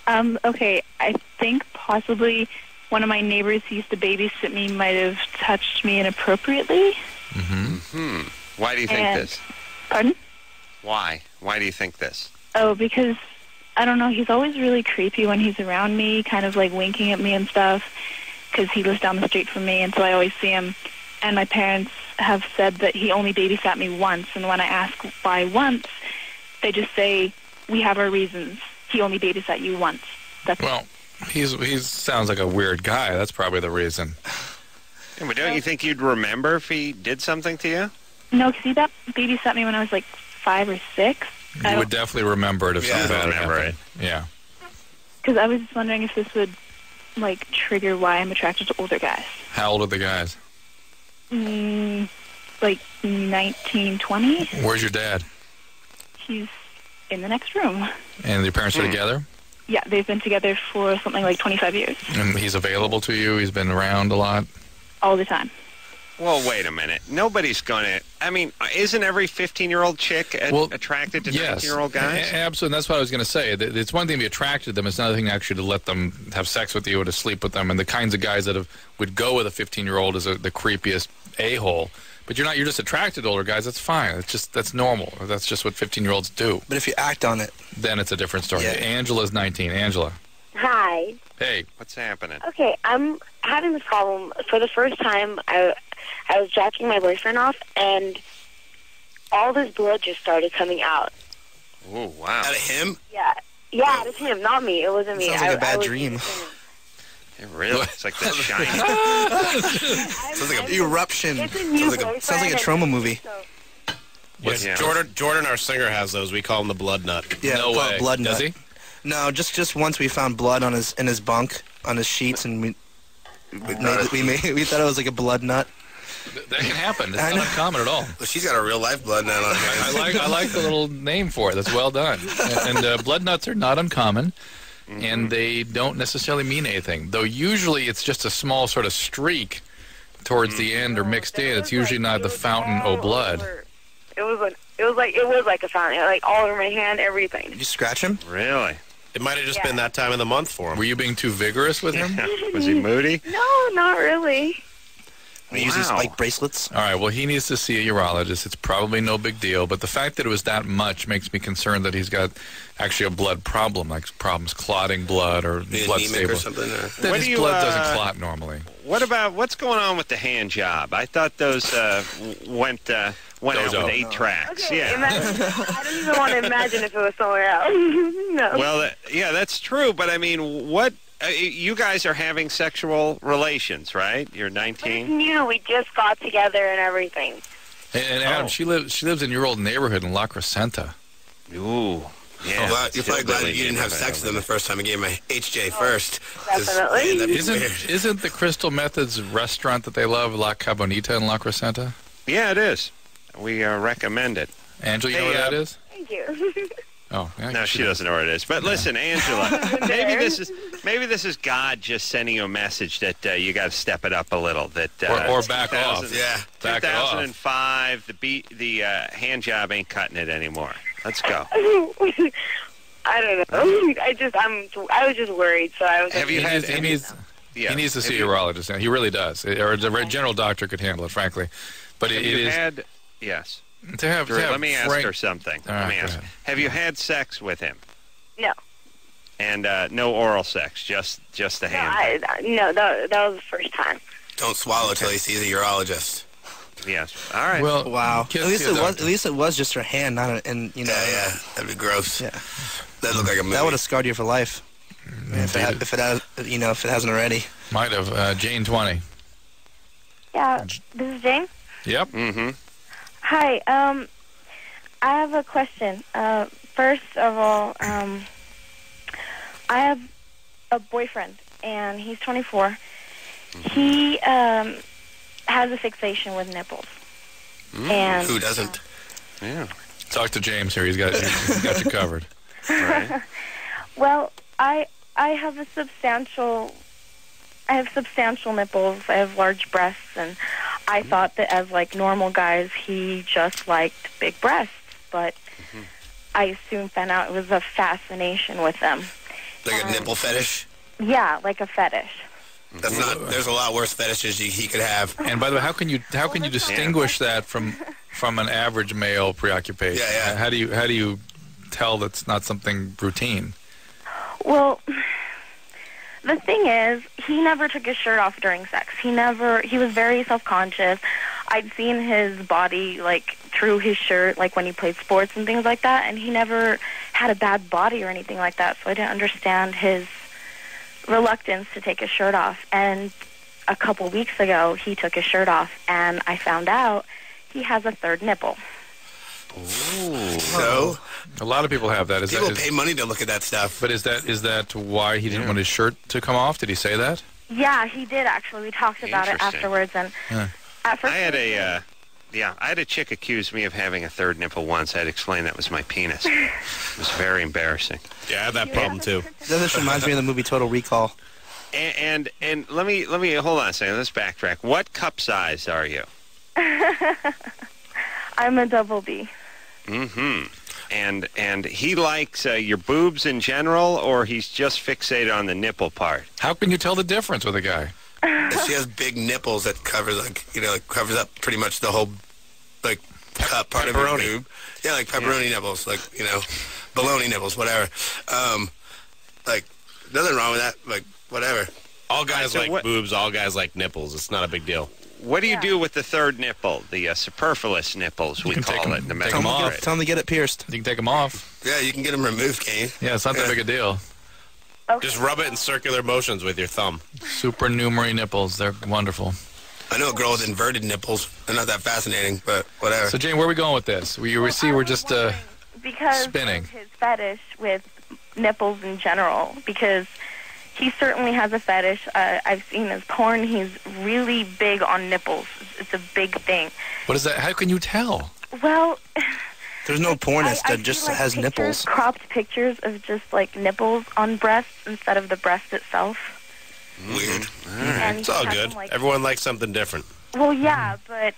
Okay, I think possibly one of my neighbors who used to babysit me might have touched me inappropriately. Mm-hmm. Why do you think this? Pardon? Why? Why do you think this? Oh, because, I don't know, he's always really creepy when he's around me, kind of winking at me and stuff, because he lives down the street from me, and so I always see him. And my parents have said that he only babysat me once, and when I ask why once, they just say, we have our reasons. He only babysat you once. Well, he sounds like a weird guy. That's probably the reason. Yeah, but don't you think you'd remember if he did something to you? No, because he babysat me when I was like 5 or 6. You would definitely remember it if something bad happened. Yeah. Because I was just wondering if this would, like, trigger why I'm attracted to older guys. How old are the guys? Like 19, 20. Where's your dad? He's in the next room. And your parents are together? Yeah, they've been together for something like 25 years. And he's available to you? He's been around a lot? All the time. Well, wait a minute. Nobody's going to... I mean, isn't every 15-year-old chick attracted to 19-year-old guys? Absolutely. And that's what I was going to say. It's one thing to be attracted to them. It's another thing actually to let them have sex with you or to sleep with them. And the kinds of guys that would go with a 15-year-old is the creepiest a-hole. But you're just attracted to older guys. That's fine. That's normal. That's just what 15-year-olds do. But if you act on it... Then it's a different story. Yeah. Angela's 19. Angela. Hi. Hey. What's happening? Okay, I'm having this problem. For the first time, I was jacking my boyfriend off, and all this blood just started coming out. Oh, wow. Out of him? Yeah, it was him, not me. It wasn't me. Sounds like a bad dream. It really? It's like The Shining. Sounds like an eruption. It's a new boyfriend. Sounds like a trauma movie. Yes, Yeah. Jordan, our singer, has those. We call him the Blood Nut. Yeah, No we call it way. blood Does nut. he? No, just once we found blood in his bunk, on his sheets, and we thought it was like a blood nut. That can happen. It's not uncommon at all. Well, she's got a real life blood nut on her. I like the little name for it. That's well done. And blood nuts are not uncommon, and they don't necessarily mean anything. Though usually it's just a small sort of streak towards the end or mixed in. It's usually not the fountain o' blood. It was like a fountain, like all over my hand, everything. Did you scratch him? Really? It might have just been that time of the month for him. Were you being too vigorous with him? Was he moody? No, not really. We use these spike bracelets. All right, well, he needs to see a urologist. It's probably no big deal, but the fact that it was that much makes me concerned that he's got actually a blood problem, like problems clotting blood or blood stable. Or something, or... That his blood doesn't clot normally. What's going on with the hand job? I thought those went out with 8 tracks. Okay, yeah. I don't even want to imagine if it was somewhere else. No. Well, yeah, that's true. But I mean, what? You guys are having sexual relations, right? You're 19. It's new. We just got together and everything. And Adam, she lives in your old neighborhood in La Crescenta. Ooh. Yeah. Well, you're probably glad you didn't have sex with him the first time. I gave him a HJ first. Definitely. Man, Isn't the Crystal Methods restaurant that they love La Cabonita in La Crescenta? Yeah, it is. We recommend it. Angela, you know what that is? Thank you. Oh, yeah, no, she doesn't know what it is. But listen, Angela, maybe this is God just sending you a message that you got to step it up a little. That or back off. Yeah, back it off. 2005, the hand job ain't cutting it anymore. Let's go. I don't know. I was just worried, so I was. He needs to see a urologist. He really does, or a general doctor could handle it, frankly. But yes. Let me ask her something. Let me ask. Have you had sex with him? No. And no oral sex, just the hand. No, that was the first time. Don't swallow till he sees a urologist. Yes. All right. Well, wow. At least it was just her hand, not and you know. Yeah, that'd be gross. Yeah. That looked like a movie. That would have scarred you for life. If it hasn't already. Might have. Jane 20. Yeah. This is Jane. Yep. Mm-hmm. Hi. I have a question. First of all, I have a boyfriend, and he's 24. He has a fixation with nipples. And who doesn't? Yeah. Talk to James here. He's got you covered. Right. Well, I have substantial nipples. I have large breasts, and I thought that as like normal guys, he just liked big breasts. But I soon found out it was a fascination with them. Like a nipple fetish? Yeah, like a fetish. That's not. There's a lot worse fetishes he could have. And by the way, how can you distinguish that from an average male preoccupation? Yeah. How do you tell that's not something routine? Well, the thing is, he never took his shirt off during sex. He was very self-conscious. I'd seen his body, like, through his shirt, like, when he played sports and things like that, and he never had a bad body or anything like that, so I didn't understand his reluctance to take his shirt off. And a couple weeks ago, he took his shirt off, and I found out he has a third nipple. Ooh. So? A lot of people have that. People pay money to look at that stuff. But is that why he didn't want his shirt to come off? Did he say that? Yeah, he did, actually. We talked about it afterwards. And at first I had a chick accuse me of having a third nipple once. I had explained that was my penis. It was very embarrassing. Yeah, I have that problem too. This reminds me of the movie Total Recall. And let me hold on a second. Let's backtrack. What cup size are you? I'm a double B. Mm-hmm. And he likes your boobs in general, or he's just fixated on the nipple part? How can you tell the difference with a guy? If she has big nipples that covers covers up pretty much the whole cup part of your boob. Yeah, like pepperoni nipples, bologna nipples, whatever. Nothing wrong with that. Whatever. All guys like boobs. All guys like nipples. It's not a big deal. What do you do with the third nipple, the superfluous nipples, we call it in the medical trade? Tell them to get it pierced. You can take them off. Yeah, you can get them removed, can you? Yeah, it's not that big a deal. Okay. Just rub it in circular motions with your thumb. Supernumerary nipples. They're wonderful. I know a girl with inverted nipples. They're not that fascinating, but whatever. So, Jane, where are we going with this? We're just because spinning. Of his fetish with nipples in general, because he certainly has a fetish. I've seen his porn. He's really big on nipples. It's a big thing. What is that? How can you tell? Well, there's no pornist that just has nipples. Cropped pictures of just nipples on breasts instead of the breast itself. Weird. Right. It's all good. Everyone likes something different. Well, yeah, but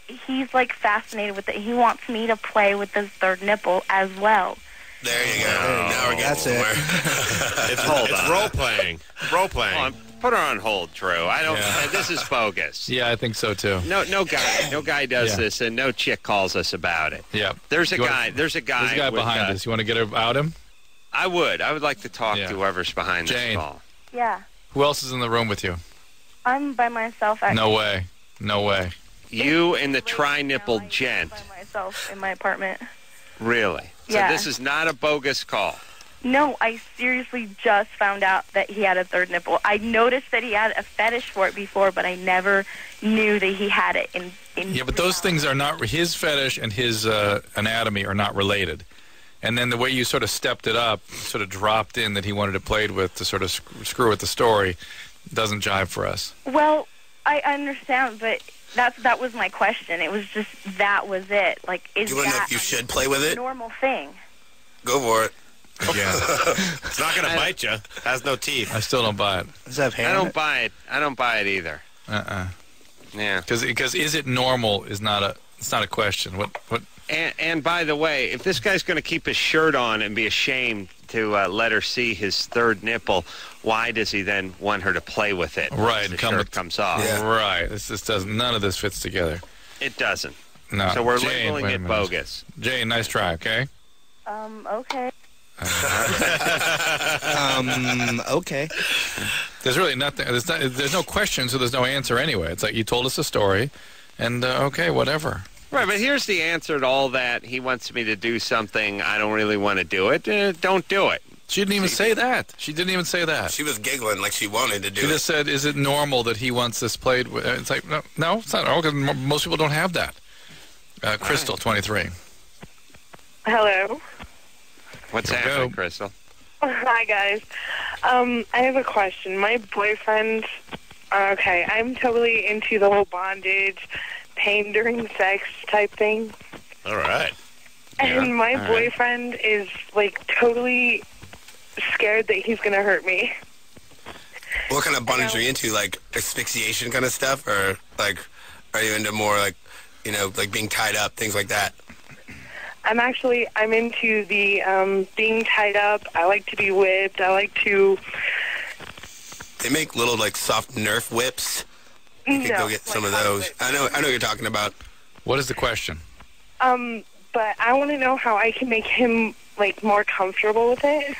he's fascinated with it. He wants me to play with his third nipple as well. There you go. Now we're getting somewhere. It's role-playing. Role-playing. Put her on hold, Drew. I don't. This is bogus. Yeah, I think so too. No guy does this, and no chick calls us about it. Yeah. There's a guy behind us. You want to get about him? I would like to talk to whoever's behind this call. Yeah. Who else is in the room with you? I'm by myself. Actually. No way. You and the tri-nipple gent. By myself in my apartment. Really? Yeah. So this is not a bogus call. No, I seriously just found out that he had a third nipple. I noticed that he had a fetish for it before, but I never knew that he had it in Yeah, but those things are not, his fetish and his anatomy are not related. And then the way you sort of stepped it up, sort of dropped in that he wanted to play with to sort of screw with the story, doesn't jive for us. Well, I understand, but that was my question. It was just, that was it. Is you want to know if you should play with it? Normal thing. Go for it. Yeah. It's not going to bite you. It has no teeth. I still don't buy it. Does that have hair? I don't buy it. I don't buy it either. Yeah. Because is it normal is not a question. What? And by the way, if this guy's going to keep his shirt on and be ashamed to let her see his third nipple, why does he then want her to play with it? Right. The shirt comes off. Yeah. Right. None of this fits together. It doesn't. No. So we're Jane, labeling it bogus. Jane, nice try. Okay. Okay. Okay. There's really nothing. There's no question, so there's no answer anyway. It's like you told us a story, and okay, whatever. Right, but here's the answer to all that. He wants me to do something. I don't really want to do it. Don't do it. She didn't even say that. She didn't even say that. She was giggling like she wanted to do it. She just said, is it normal that he wants this played with? It's like, no, it's not normal because most people don't have that. Crystal, 23. Hello. What's happening, Crystal? Hi, guys. I have a question. My boyfriend, I'm totally into the whole bondage, pain during sex type thing. All right. And my boyfriend is, totally scared that he's going to hurt me. What kind of bondage are you into? Asphyxiation kind of stuff? Or, are you into more, being tied up, things like that? I'm into the being tied up. I like to be whipped. I like to... They make little, soft Nerf whips. You could go get some of those. I know what you're talking about. What is the question? But I want to know how I can make him, more comfortable with it.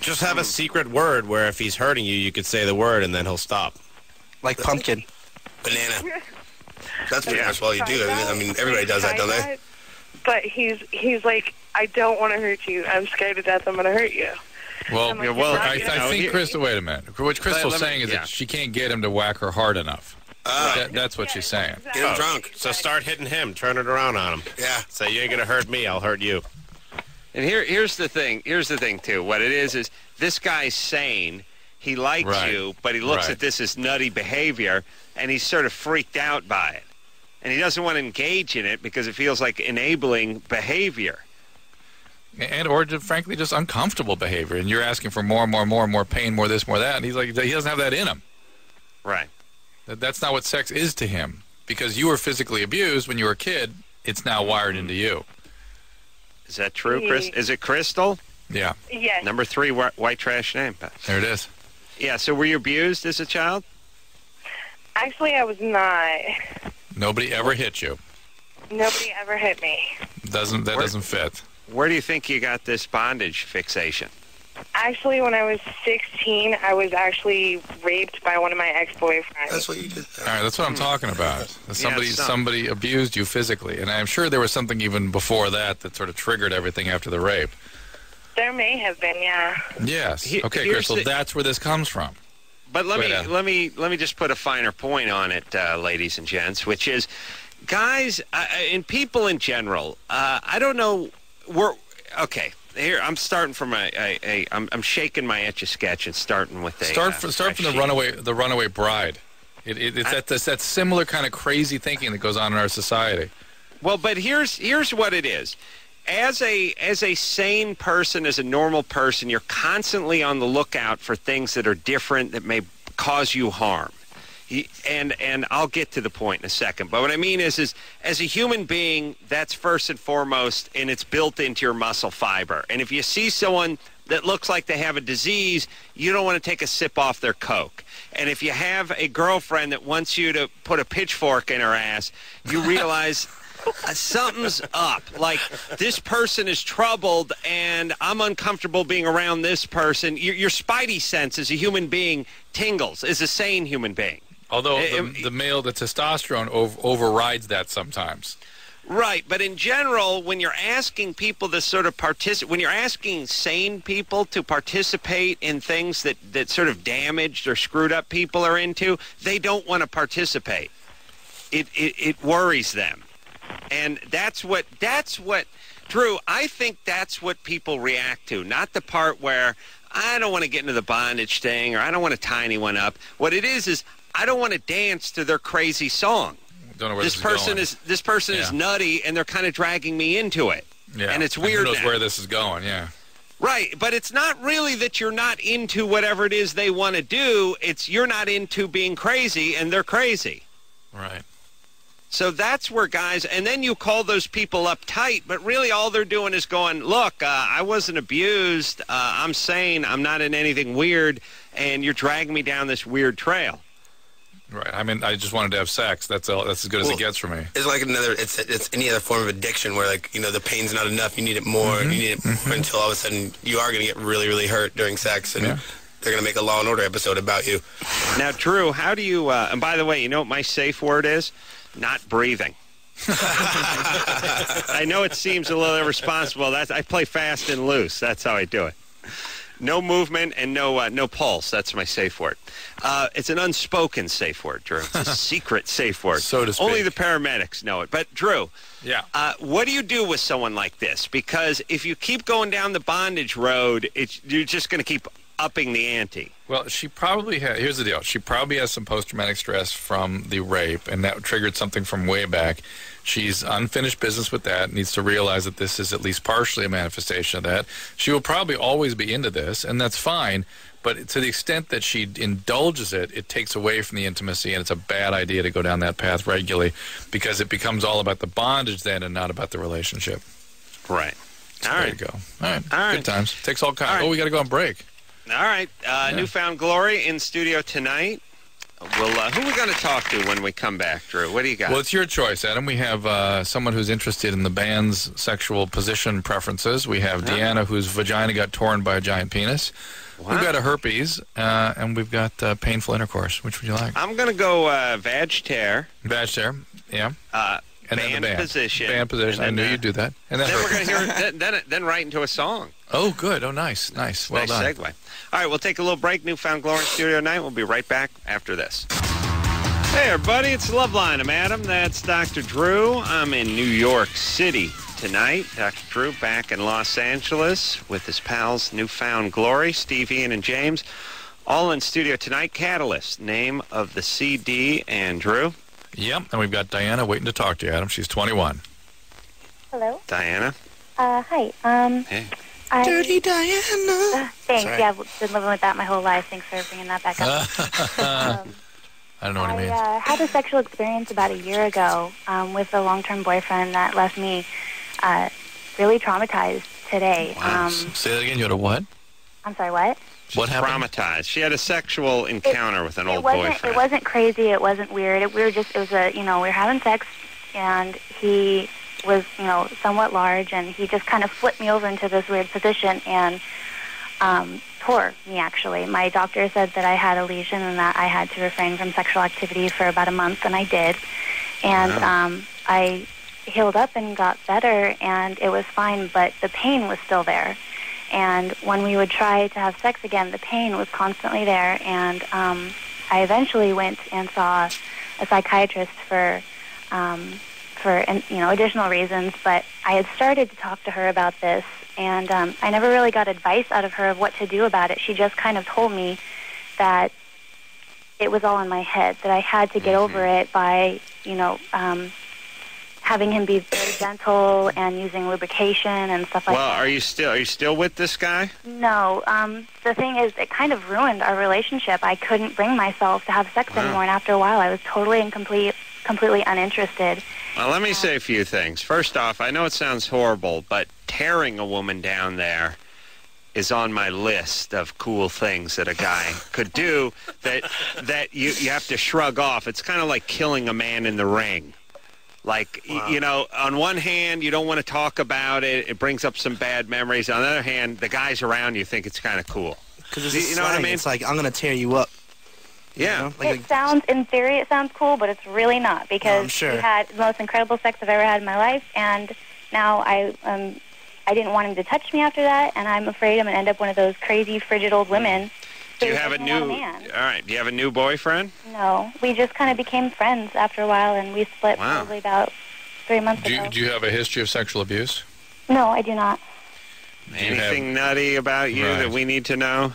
Just have a secret word where if he's hurting you, you could say the word and then he'll stop. Like pumpkin. Banana. That's pretty much all you do. I mean, everybody does that, don't they? But he's like, I don't want to hurt you. I'm scared to death I'm going to hurt you. Well, like, I think Crystal. Wait a minute. What Crystal's saying is yeah. that she can't get him to whack her hard enough. That's what she's saying. Get him drunk. So start hitting him. Turn it around on him. Yeah. Say, you ain't going to hurt me. I'll hurt you. And here's the thing. Here's the thing, too. What it is this guy's sane. He likes you, but he looks at this as nutty behavior, and he's sort of freaked out by it. And he doesn't want to engage in it because it feels like enabling behavior. Or frankly, just uncomfortable behavior. And you're asking for more and more and more and more pain, more this, more that. And he's like, he doesn't have that in him. Right. That's not what sex is to him. Because you were physically abused when you were a kid, it's now wired into you. Is that true, Chris? Is it Crystal? Yeah. Yes. Number 3 white trash name. There it is. Yeah, so were you abused as a child? Actually, I was not. Nobody ever hit you. Nobody ever hit me. That doesn't fit. Where do you think you got this bondage fixation? Actually, when I was 16, I was actually raped by one of my ex-boyfriends. That's what you did. All right, that's what I'm talking about. Somebody abused you physically, and I'm sure there was something even before that sort of triggered everything after the rape. There may have been, yeah. Yes. Okay, Crystal, that's where this comes from. But let me just put a finer point on it, ladies and gents, which is, guys and people in general. I don't know. Okay. Here I'm starting from I'm shaking my Etch-a-Sketch and starting with start from the runaway bride. It's that similar kind of crazy thinking that goes on in our society. Well, but here's what it is. As a sane person, as a normal person, you're constantly on the lookout for things that are different that may cause you harm. And I'll get to the point in a second. But what I mean is as a human being, that's first and foremost, and it's built into your muscle fiber. And if you see someone that looks like they have a disease, you don't want to take a sip off their Coke. And if you have a girlfriend that wants you to put a pitchfork in her ass, you realize something's up. Like, this person is troubled, and I'm uncomfortable being around this person. Your spidey sense as a human being tingles, as a sane human being. Although the testosterone overrides that sometimes. Right, but in general, when you're asking people to sort of when you're asking sane people to participate in things that sort of damaged or screwed up people are into, they don't want to participate. It worries them. And that's what, Drew, I think that's what people react to, not the part where I don't want to get into the bondage thing or I don't want to tie anyone up. What it is I don't want to dance to their crazy song. Don't know where this person is nutty, and they're kind of dragging me into it. Yeah, and it's weird. Who knows where this is going? Yeah, right. But it's not really that you're not into whatever it is they want to do. It's you're not into being crazy, and they're crazy. Right. So that's where guys, and then you call those people uptight, but really all they're doing is going, look, I wasn't abused. I'm sane. I'm not in anything weird, and you're dragging me down this weird trail. Right. I mean, I just wanted to have sex. That's all. That's as good as it gets for me. It's like it's any other form of addiction where, like, the pain's not enough. You need it more. And you need it more until all of a sudden you are going to get really, really hurt during sex, and they're going to make a Law and Order episode about you. Now, Drew, how do you? And by the way, you know what my safe word is? Not breathing. I know it seems a little irresponsible. I play fast and loose. That's how I do it. No movement and no pulse. That's my safe word. It's an unspoken safe word, Drew. It's a secret safe word. So to speak. Only the paramedics know it. But, Drew, what do you do with someone like this? Because if you keep going down the bondage road, you're just going to keep upping the ante. Well, she probably here's the deal. She probably has some post-traumatic stress from the rape, and that triggered something from way back. She's unfinished business with that, needs to realize that this is at least partially a manifestation of that. She will probably always be into this, and that's fine, but to the extent that she indulges it, it takes away from the intimacy, and it's a bad idea to go down that path regularly because it becomes all about the bondage then and not about the relationship. Right. So there you go. All right. Good times. Takes all kinds. All right. Oh, we got to go on break. All right. Newfound Glory in studio tonight. Who are we going to talk to when we come back, Drew? What do you got? Well, it's your choice, Adam. We have someone who's interested in the band's sexual position preferences. We have Deanna, whose vagina got torn by a giant penis. Wow. We've got a herpes, and we've got painful intercourse. Which would you like? I'm going to go vag tear. Vag tear, yeah. And band, then the band position. Band position. I knew you'd do that. And then we're going to hear then right into a song. Oh, good. Oh, nice. Well done. Nice segue. All right, we'll take a little break. Newfound Glory Studio 9. We'll be right back after this. Hey, everybody. It's Loveline. I'm Adam. That's Dr. Drew. I'm in New York City tonight. Dr. Drew back in Los Angeles with his pals Newfound Glory, Steve, Ian, and James. All in studio tonight. Catalyst, name of the CD, and Drew. Yep, and we've got Diana waiting to talk to you, Adam. She's 21. Hello. Diana. Hi. Hey. Dirty Diana. Thanks. Sorry. Yeah, I've been living with that my whole life. Thanks for bringing that back up. I don't know what it means. I had a sexual experience about a year ago with a long-term boyfriend that left me really traumatized today. Wow. Say that again. You had a what? I'm sorry, what? What happened? Traumatized. She had a sexual encounter with an old boyfriend. It wasn't crazy. It wasn't weird. We were having sex, and he was, somewhat large, and he just kind of flipped me over into this weird position and tore me, actually. My doctor said that I had a lesion and that I had to refrain from sexual activity for about a month, and I did. And I healed up and got better, and it was fine, but the pain was still there. And when we would try to have sex again, the pain was constantly there. And I eventually went and saw a psychiatrist for additional reasons. But I had started to talk to her about this, and I never really got advice out of her of what to do about it. She just kind of told me that it was all in my head, that I had to get over it by, having him be very gentle and using lubrication and stuff like that. Well, are you still with this guy? No. The thing is, it kind of ruined our relationship. I couldn't bring myself to have sex anymore, and after a while, I was totally and completely uninterested. Well, let me say a few things. First off, I know it sounds horrible, but tearing a woman down there is on my list of cool things that a guy could do that you have to shrug off. It's kind of like killing a man in the ring. Like, on one hand, you don't want to talk about it. It brings up some bad memories. On the other hand, the guys around you think it's kind of cool. Because you know what I mean? It's like, I'm going to tear you up. Yeah. In theory, it sounds cool, but it's really not, because we had the most incredible sex I've ever had in my life, and now I didn't want him to touch me after that, and I'm afraid I'm going to end up one of those crazy, frigid old women. Do you have a do you have a new boyfriend? No. We just kind of became friends after a while, and we split probably about 3 months ago. Do you have a history of sexual abuse? No, I do not. Anything nutty about you that we need to know?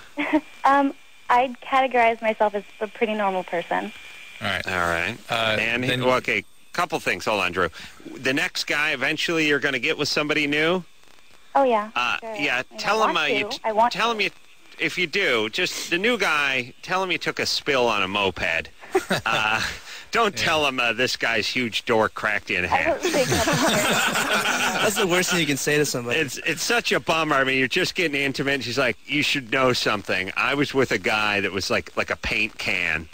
I'd categorize myself as a pretty normal person. All right. Okay, couple things. Hold on, Drew. The next guy, eventually you're going to get with somebody new? Oh, yeah. Sure. Yeah, tell him if you do, just the new guy, tell him you took a spill on a moped. Don't tell him this guy's huge door cracked you in half. That's the worst thing you can say to somebody. It's such a bummer. I mean, you're just getting intimate, and she's like, you should know something. I was with a guy that was like a paint can,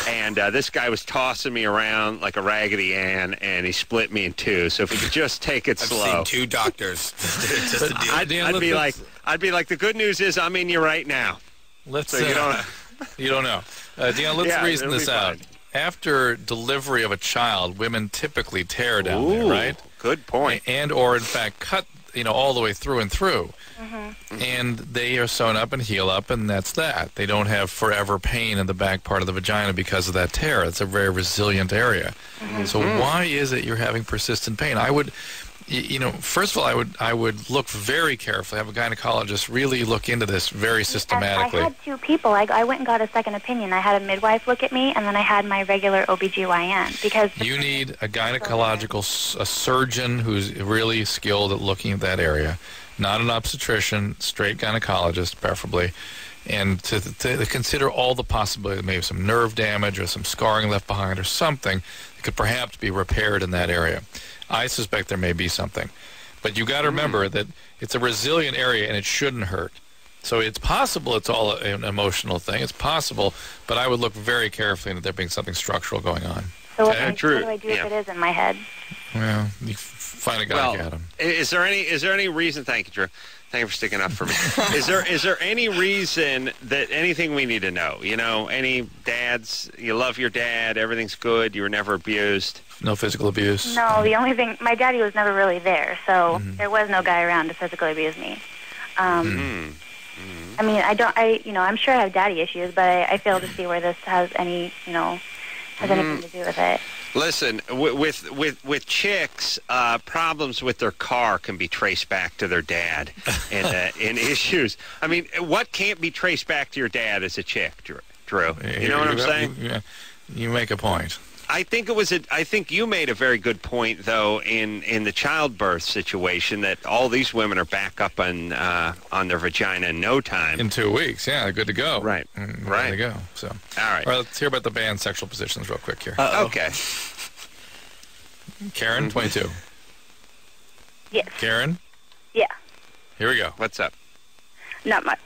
and this guy was tossing me around like a Raggedy Ann, and he split me in two. So if you could just take it slow. I've seen 2 doctors just to deal. I'd be like, the good news is I'm in you right now. You don't know. Deanna, let's reason this out. After delivery of a child, women typically tear down there, right? Good point. And or, in fact, cut, all the way through and through. Mm-hmm. And they are sewn up and heal up, and that's that. They don't have forever pain in the back part of the vagina because of that tear. It's a very resilient area. Mm-hmm. So why is it you're having persistent pain? I would... first of all, I would look very carefully, have a gynecologist really look into this very systematically. I had 2 people. I went and got a second opinion. I had a midwife look at me, and then I had my regular OBGYN. Because you need a gynecological surgeon who's really skilled at looking at that area, not an obstetrician, straight gynecologist preferably, and to consider all the possibilities, maybe some nerve damage or some scarring left behind or something that could perhaps be repaired in that area. I suspect there may be something. But you got to remember that it's a resilient area and it shouldn't hurt. So it's possible it's all an emotional thing. It's possible, but I would look very carefully into there being something structural going on. So what do I do if it is in my head? Well, you find a guy like Adam. Is there any reason, thank you, Drew. Thank you for sticking up for me. Is there any reason that anything we need to know? Any dads, you love your dad, everything's good, you were never abused? No physical abuse? No, the only thing, my daddy was never really there, so there was no guy around to physically abuse me. I mean, I'm sure I have daddy issues, but I fail to see where this has any, anything to do with it. Listen, with chicks, problems with their car can be traced back to their dad, and issues. I mean, what can't be traced back to your dad as a chick, Drew? You know what I'm saying? You make a point. I think I think you made a very good point, though, in the childbirth situation, that all these women are back up on their vagina in no time. In 2 weeks, yeah, good to go. Right, Good to go. So, all right. Well, let's hear about the band's sexual positions real quick here. Okay. Karen, 22. Yes. Karen? Yeah. Here we go. What's up? Not much.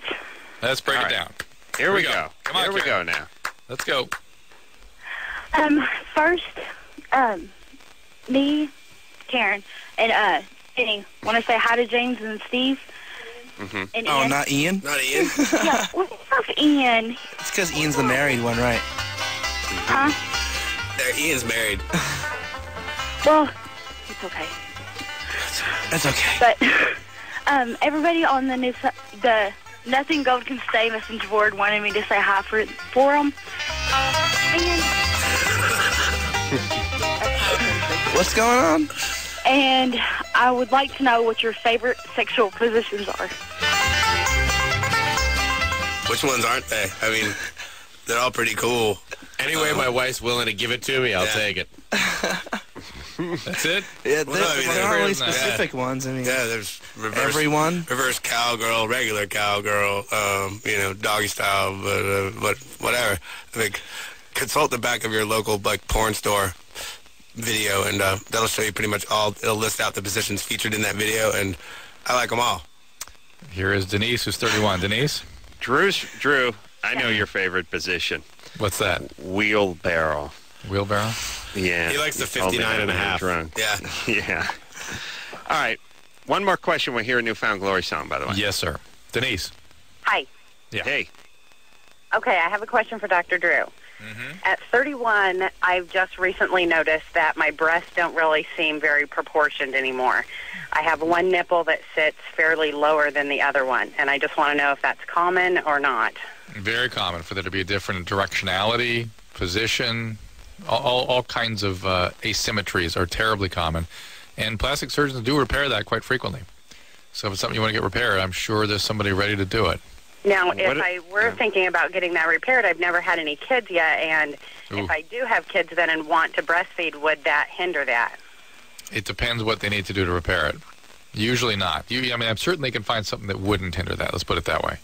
Let's break it down. Here we go. Come on, Here we Karen. go now. Let's go. First, me, Karen, and Penny want to say hi to James and Steve. And Oh, Ian. not Ian? Not Ian? Yeah, what's up, Ian? It's because Ian's the married one, right? Huh? Ian's married. Well, it's okay. That's okay. But everybody on the Nothing Gold Can Stay message board wanted me to say hi for them. What's going on? And I would like to know what your favorite sexual positions are. Which ones aren't they? I mean, they're all pretty cool. Anyway, my wife's willing to give it to me, I'll take it. That's it? Yeah, Well, no, I mean, there aren't really yeah. specific ones. I mean, there's everyone. Reverse cowgirl, regular cowgirl, doggy style, but whatever. I mean, consult the back of your local porn store video, and that'll show you pretty much all. It'll list out the positions featured in that video, and I like them all. Here is Denise, who's 31. Denise? Drew, I know your favorite position. What's that? Wheelbarrow. Wheelbarrow? Yeah. He likes the You told me 59 that and a when you were half. drunk. Yeah. Yeah. All right. One more question. We'll hear a Newfound Glory song, by the way. Yes, sir. Denise? Hi. Yeah. Hey. Okay, I have a question for Dr. Drew. At 31, I've just recently noticed that my breasts don't really seem very proportioned anymore. I have one nipple that sits fairly lower than the other one, and I just want to know if that's common or not. Very common for there to be a different directionality, position, all kinds of asymmetries are terribly common. And plastic surgeons do repair that quite frequently. So if it's something you want to get repaired, I'm sure there's somebody ready to do it. Now, if I were thinking about getting that repaired, I've never had any kids yet, and if I do have kids then and want to breastfeed, would that hinder that? It depends what they need to do to repair it. Usually not. I certainly can find something that wouldn't hinder that. Let's put it that way.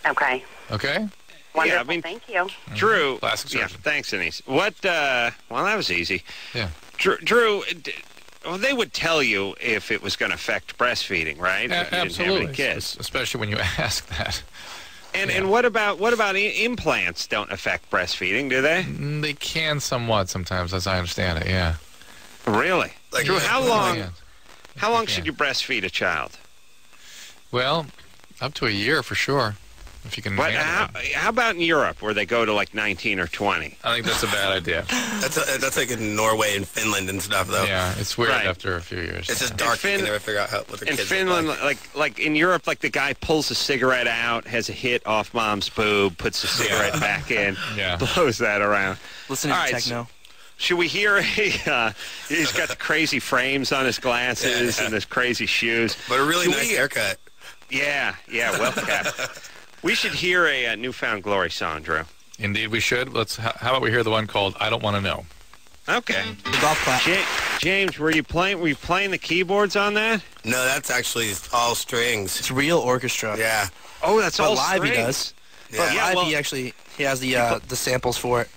Okay. Okay? Wonderful. Thank you. Drew. Plastic surgeon. Thanks, Denise. Well, that was easy. Yeah. Drew, well, they would tell you if it was going to affect breastfeeding, right? If you Absolutely. didn't have any kids. Especially when you ask that. And what about implants? Don't affect breastfeeding, do they? They can somewhat sometimes, as I understand it. Yeah. Really? Drew, how long? Yeah. How long should you breastfeed a child? Well, up to a year for sure, if you can handle it. How about in Europe, where they go to like 19 or 20? I think that's a bad idea. That's like in Norway and Finland and stuff, though. Yeah, it's weird after a few years. It's just dark. You can never figure out what the In kids Finland, look like. like in Europe, like the guy pulls a cigarette out, has a hit off mom's boob, puts the cigarette back in, blows that around. Listening All to right, techno. Should we hear he's got the crazy frames on his glasses and his crazy shoes. But a really nice haircut. Yeah, well kept. We should hear a Newfound Glory song, Drew. Indeed we should. How about we hear the one called I Don't Want to Know? Okay. The golf clap. James, were you playing the keyboards on that? No, that's actually all strings. It's real orchestra. Yeah. Oh, that's all live strings. he does. Yeah. But live well, he has the samples for it.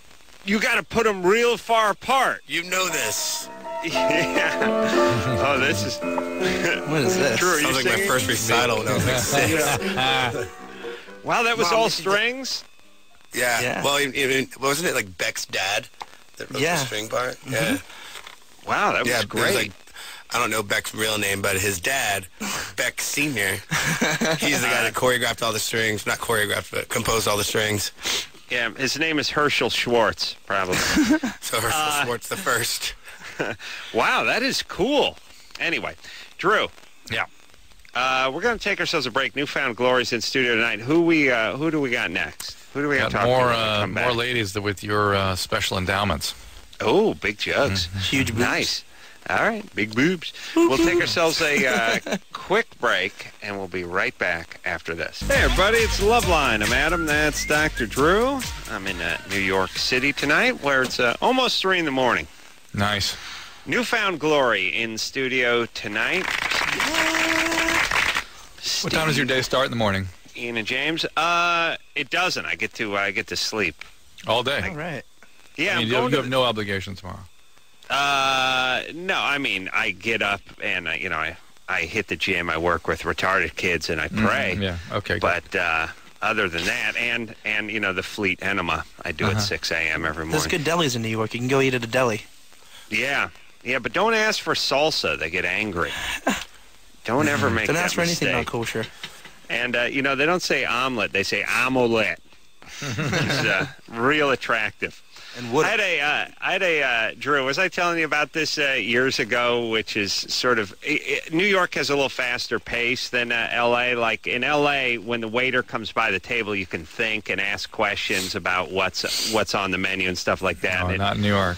You got to put them real far apart. You know this. Yeah. Oh, this is... What is this? Drew, Sounds like my first recital when I was like 6. Wow, that was all strings? Yeah. Well, wasn't it like Beck's dad that wrote the string part? Mm-hmm. Yeah. Wow, that was great. Like, I don't know Beck's real name, but his dad, Beck Sr., he's the guy that choreographed all the strings. Not choreographed, but composed all the strings. Yeah, his name is Herschel Schwartz, probably. So Herschel Schwartz the first. Wow, that is cool. Anyway, Drew. Yeah. We're going to take ourselves a break. Newfound Glory's in studio tonight. Who do we got next? Who do we got talking to? More ladies with your special endowments. Oh, big jugs. Huge boobs. Nice. All right, big boobs. We'll take ourselves a quick break, and we'll be right back after this. Hey, everybody, it's Loveline. I'm Adam. That's Dr. Drew. I'm in New York City tonight, where it's almost 3 in the morning. Nice. Newfound Glory in studio tonight. What time does your day start in the morning? Ian and James. It doesn't. I get to sleep all day. All right. Yeah, you have no obligation tomorrow. No. I mean, I get up and I hit the gym. I work with retarded kids and I pray. Yeah. Okay. But other than that, and the Fleet Enema, I do at 6 a.m. every morning. There's good delis in New York. You can go eat at a deli. Yeah, but don't ask for salsa. They get angry. Don't ever make that mistake. Don't ask for anything not kosher. And, they don't say omelet. They say omelette. It's real attractive. And what? I had a Drew, was I telling you about this years ago, which is sort of, New York has a little faster pace than L.A. Like in L.A., when the waiter comes by the table, you can think and ask questions about what's on the menu and stuff like that. Oh, not in New York.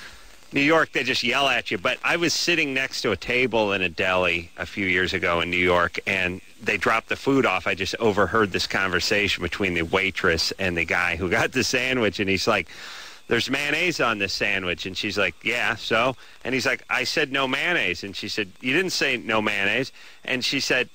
New York, they just yell at you. But I was sitting next to a table in a deli a few years ago in New York, and they dropped the food off. I just overheard this conversation between the waitress and the guy who got the sandwich, and he's like, "There's mayonnaise on this sandwich." And she's like, "Yeah, so?" And he's like, "I said no mayonnaise." And she said, "You didn't say no mayonnaise." And she said,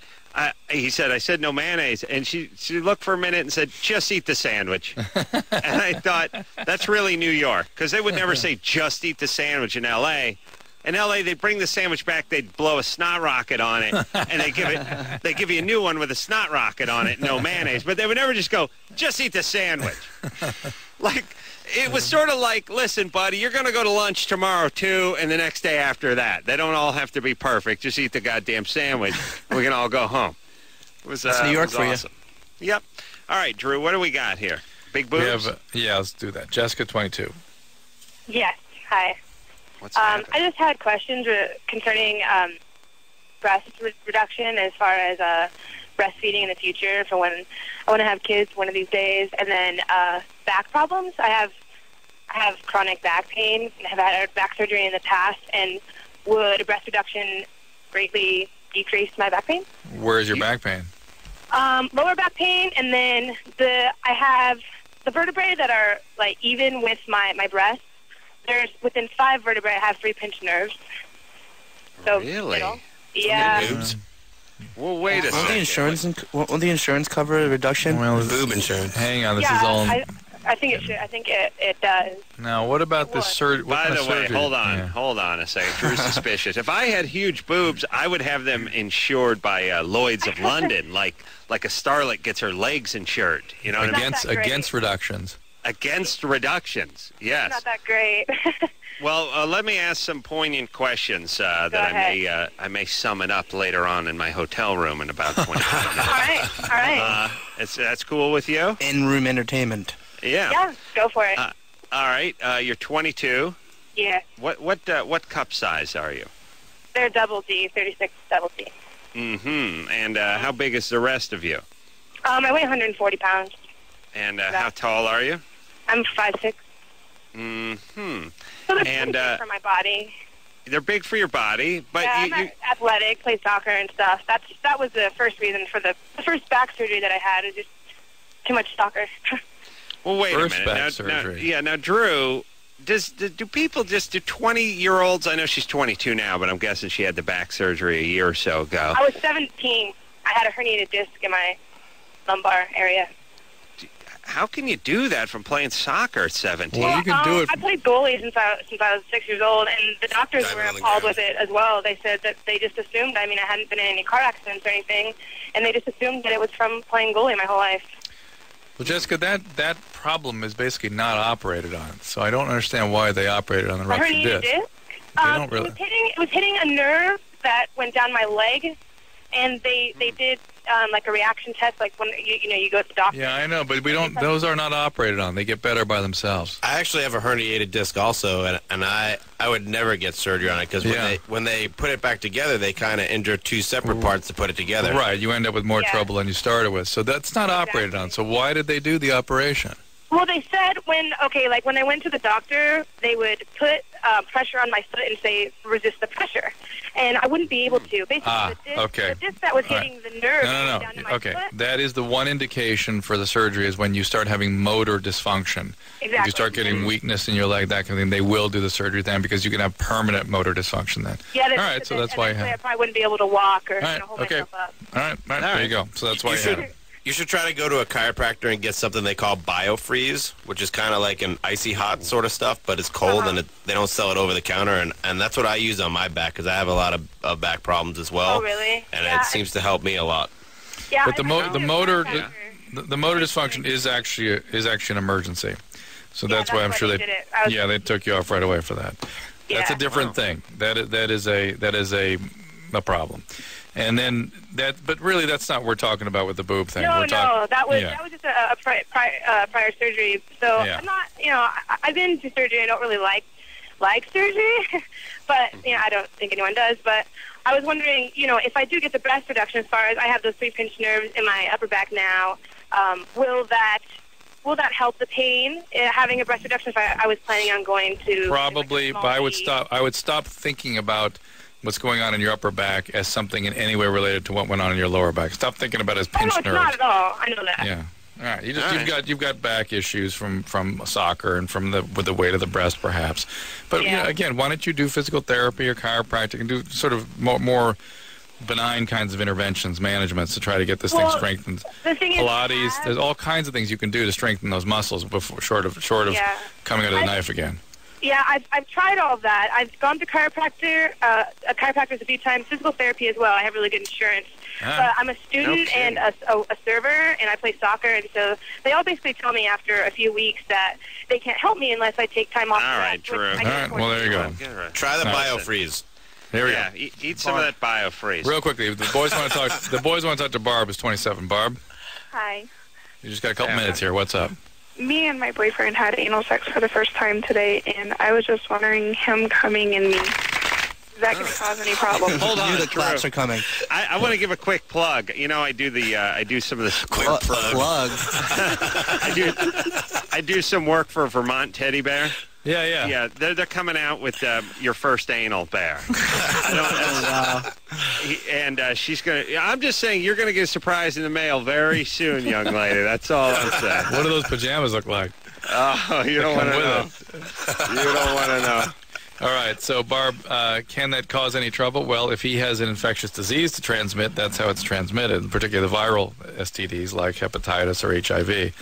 he said, "I said no mayonnaise." And she looked for a minute and said, "Just eat the sandwich." And I thought, that's really New York, because they would never say just eat the sandwich in L.A. In L.A., they'd bring the sandwich back, they'd blow a snot rocket on it, and they give you a new one with a snot rocket on it, no mayonnaise. But they would never just go, "Just eat the sandwich." Like, it was sort of like, "Listen, buddy, you're going to go to lunch tomorrow, too, and the next day after that. They don't all have to be perfect. Just eat the goddamn sandwich. We can all go home." It was, That's New York for awesome. You. Yep. All right, Drew, what do we got here? Big boobs? Let's do that. Jessica, 22. Yes. Hi. What's happening? I just had questions concerning breast reduction as far as breastfeeding in the future for when I want to have kids one of these days, and then back problems. I have chronic back pain and have had back surgery in the past, and would a breast reduction greatly decrease my back pain? Where's your back pain? Lower back pain, and then I have the vertebrae that are like even with my breast. There's within 5 vertebrae I have 3 pinched nerves. So, really? Yeah. Boobs? Well, wait a second. Won't the insurance cover a reduction? Well, boob insurance. Hang on, this Yeah, is all. I think it should. I think it does. Now, what about the surgery? By the way, hold on a second. Drew's suspicious. If I had huge boobs, I would have them insured by Lloyd's of London, like a starlet gets her legs insured. You know what I mean? Against reductions. Against reductions, yes. Not that great. Well, let me ask some poignant questions that I may summon up later on in my hotel room in about 20 minutes. All right. That's cool with you? In-room entertainment. Yeah. Yeah, go for it. All right. You're 22. Yeah. What cup size are you? They're double D, 36 double D. Mm-hmm. And how big is the rest of you? I weigh 140 pounds. And how tall are you? I'm 5'6". Mm-hmm. So they're pretty big for my body. They're big for your body, but I'm athletic, play soccer and stuff. That was the first reason for the first back surgery that I had. Is just too much soccer. Well, wait a minute. Now, Drew, do people just do 20-year-olds? I know she's 22 now, but I'm guessing she had the back surgery a year or so ago. I was 17. I had a herniated disc in my lumbar area. How can you do that from playing soccer at 17? Well, you can do it. I played goalie since I was 6 years old, and the doctors were appalled with it as well. They said that they just assumed, I hadn't been in any car accidents or anything, and they just assumed that it was from playing goalie my whole life. Well, Jessica, that problem is basically not operated on, so I don't understand why they operated on the ruptured disc. They don't really. It was hitting a nerve that went down my leg, and they did like a reaction test, like when you go to the doctor. Yeah, I know, but we don't. Those are not operated on. They get better by themselves. I actually have a herniated disc also, and I would never get surgery on it because when they put it back together, they kind of injure two separate parts to put it together. Right, you end up with more trouble than you started with. So that's not operated on. So why did they do the operation? Well, they said when I went to the doctor, they would put pressure on my foot and say, resist the pressure. And I wouldn't be able to. Basically, the disc that was hitting the nerve down to my foot. That is the one indication for the surgery is when you start having motor dysfunction. Exactly. If you start getting weakness in your leg, that kind of thing, they will do the surgery then because you can have permanent motor dysfunction then. Yeah, all right, so that's why you have I probably wouldn't be able to walk or hold myself up. All right, there you go. So that's why you have it. You should try to go to a chiropractor and get something they call BioFreeze, which is kind of like an icy hot sort of stuff, but it's cold and they don't sell it over the counter. And that's what I use on my back because I have a lot of back problems as well. Oh, really? And it seems to help me a lot. Yeah, but the motor dysfunction is actually an emergency. So that's why I'm sure they took you off right away for that. Yeah. That's a different thing. That is a problem. And then but really that's not what we're talking about with the boob thing. No, that was just a prior surgery. So I'm not, I've been to surgery. I don't really like surgery, but I don't think anyone does. But I was wondering, if I do get the breast reduction, as far as I have those 3 pinched nerves in my upper back now, will that help the pain having a breast reduction? If I was planning on going to probably, but I would stop thinking about what's going on in your upper back as something in any way related to what went on in your lower back. Stop thinking about it as pinched nerves. No, it's not at all. I know that. Yeah. All right. You've got back issues from soccer and with the weight of the breast perhaps. But again, why don't you do physical therapy or chiropractic and do sort of more benign kinds of interventions, managements to try to get this thing strengthened. The thing Pilates, is, there's all kinds of things you can do to strengthen those muscles before short of coming under the knife again. Yeah, I've tried all of that. I've gone to a chiropractor a few times, physical therapy as well. I have really good insurance. But I'm a student and a server, and I play soccer, and so they all basically tell me after a few weeks that they can't help me unless I take time off. All right, true. All right, well, there you go. Try the BioFreeze. There we go. Eat some of that BioFreeze. Real quickly, the boys want to talk. The boys want to talk to Barb. Who's 27. Barb, Hi. you just got a couple minutes here. What's up? Me and my boyfriend had anal sex for the first time today, and I was just wondering, him coming in me, is that going to cause any problems? Hold on, the claps are coming. I want to give a quick plug. I do some of this quick plug. I do some work for Vermont Teddy Bear. Yeah. They're coming out with your first anal bear. She's gonna. I'm just saying you're gonna get a surprise in the mail very soon, young lady. That's all I'm saying. What do those pajamas look like? Oh, you don't want to know. You don't want to know. All right, so Barb, can that cause any trouble? Well, if he has an infectious disease to transmit, that's how it's transmitted, particularly the viral STDs like hepatitis or HIV.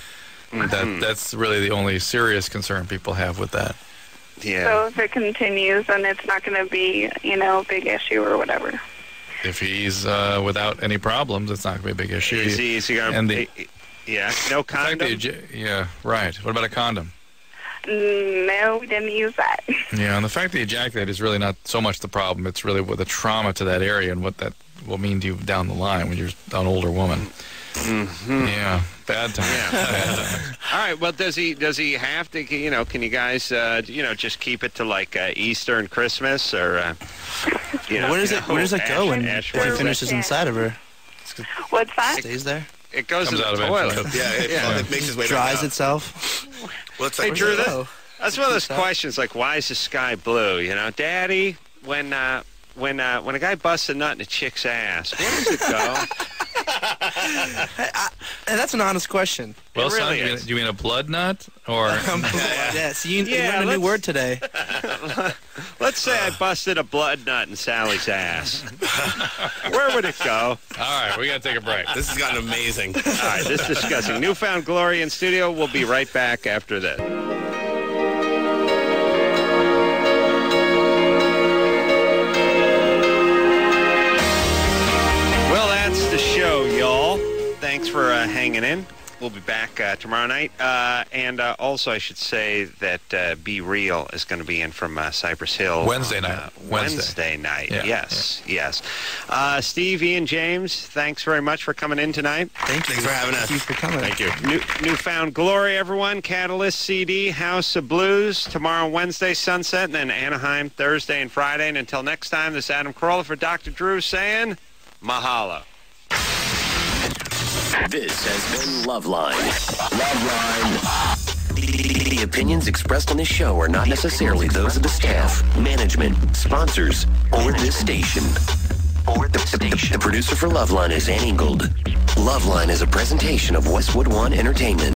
That's really the only serious concern people have with that. Yeah. So if it continues, then it's not going to be, a big issue or whatever. If he's without any problems, it's not going to be a big issue. Is he going to... no condom? Yeah, right. What about a condom? No, we didn't use that. Yeah, and the fact that you ejaculate is really not so much the problem. It's really with the trauma to that area and what that will mean to you down the line when you're an older woman. Mm-hmm. Yeah, bad time. Yeah. Bad time. All right. Well, does he have to? Can you guys just keep it to like Easter and Christmas or? Where does it go when he finishes inside of her? What's that? Stays there. It goes in the toilet. It makes its way dries itself. Well, it's hey, Drew, that's one of those questions. Like, why is the sky blue? Daddy, when a guy busts a nut in a chick's ass, where does it go? That's an honest question. Well, really son, do you mean a blood nut or? Yes, you learned a new word today. Let's say I busted a blood nut in Sally's ass. Where would it go? All right, we got to take a break. This has gotten amazing. All right, this is discussing Newfound Glory in studio. We'll be right back after this. Well, that's the show, y'all. Thanks for hanging in. We'll be back tomorrow night. And also, I should say that Be Real is going to be in from Cypress Hill. Wednesday night. Wednesday night. Yeah, Yes. Steve, Ian, James, thanks very much for coming in tonight. Thanks for having us. Thank you for coming. Thank you. Newfound Glory, everyone. Catalyst CD, House of Blues. Tomorrow, Wednesday, Sunset, and then Anaheim, Thursday and Friday. And until next time, this is Adam Carolla for Dr. Drew saying, mahalo. This has been Loveline. The opinions expressed on this show are not necessarily those of the staff, management, sponsors, or this station. The producer for Loveline is Ann Ingold. Loveline is a presentation of Westwood One Entertainment.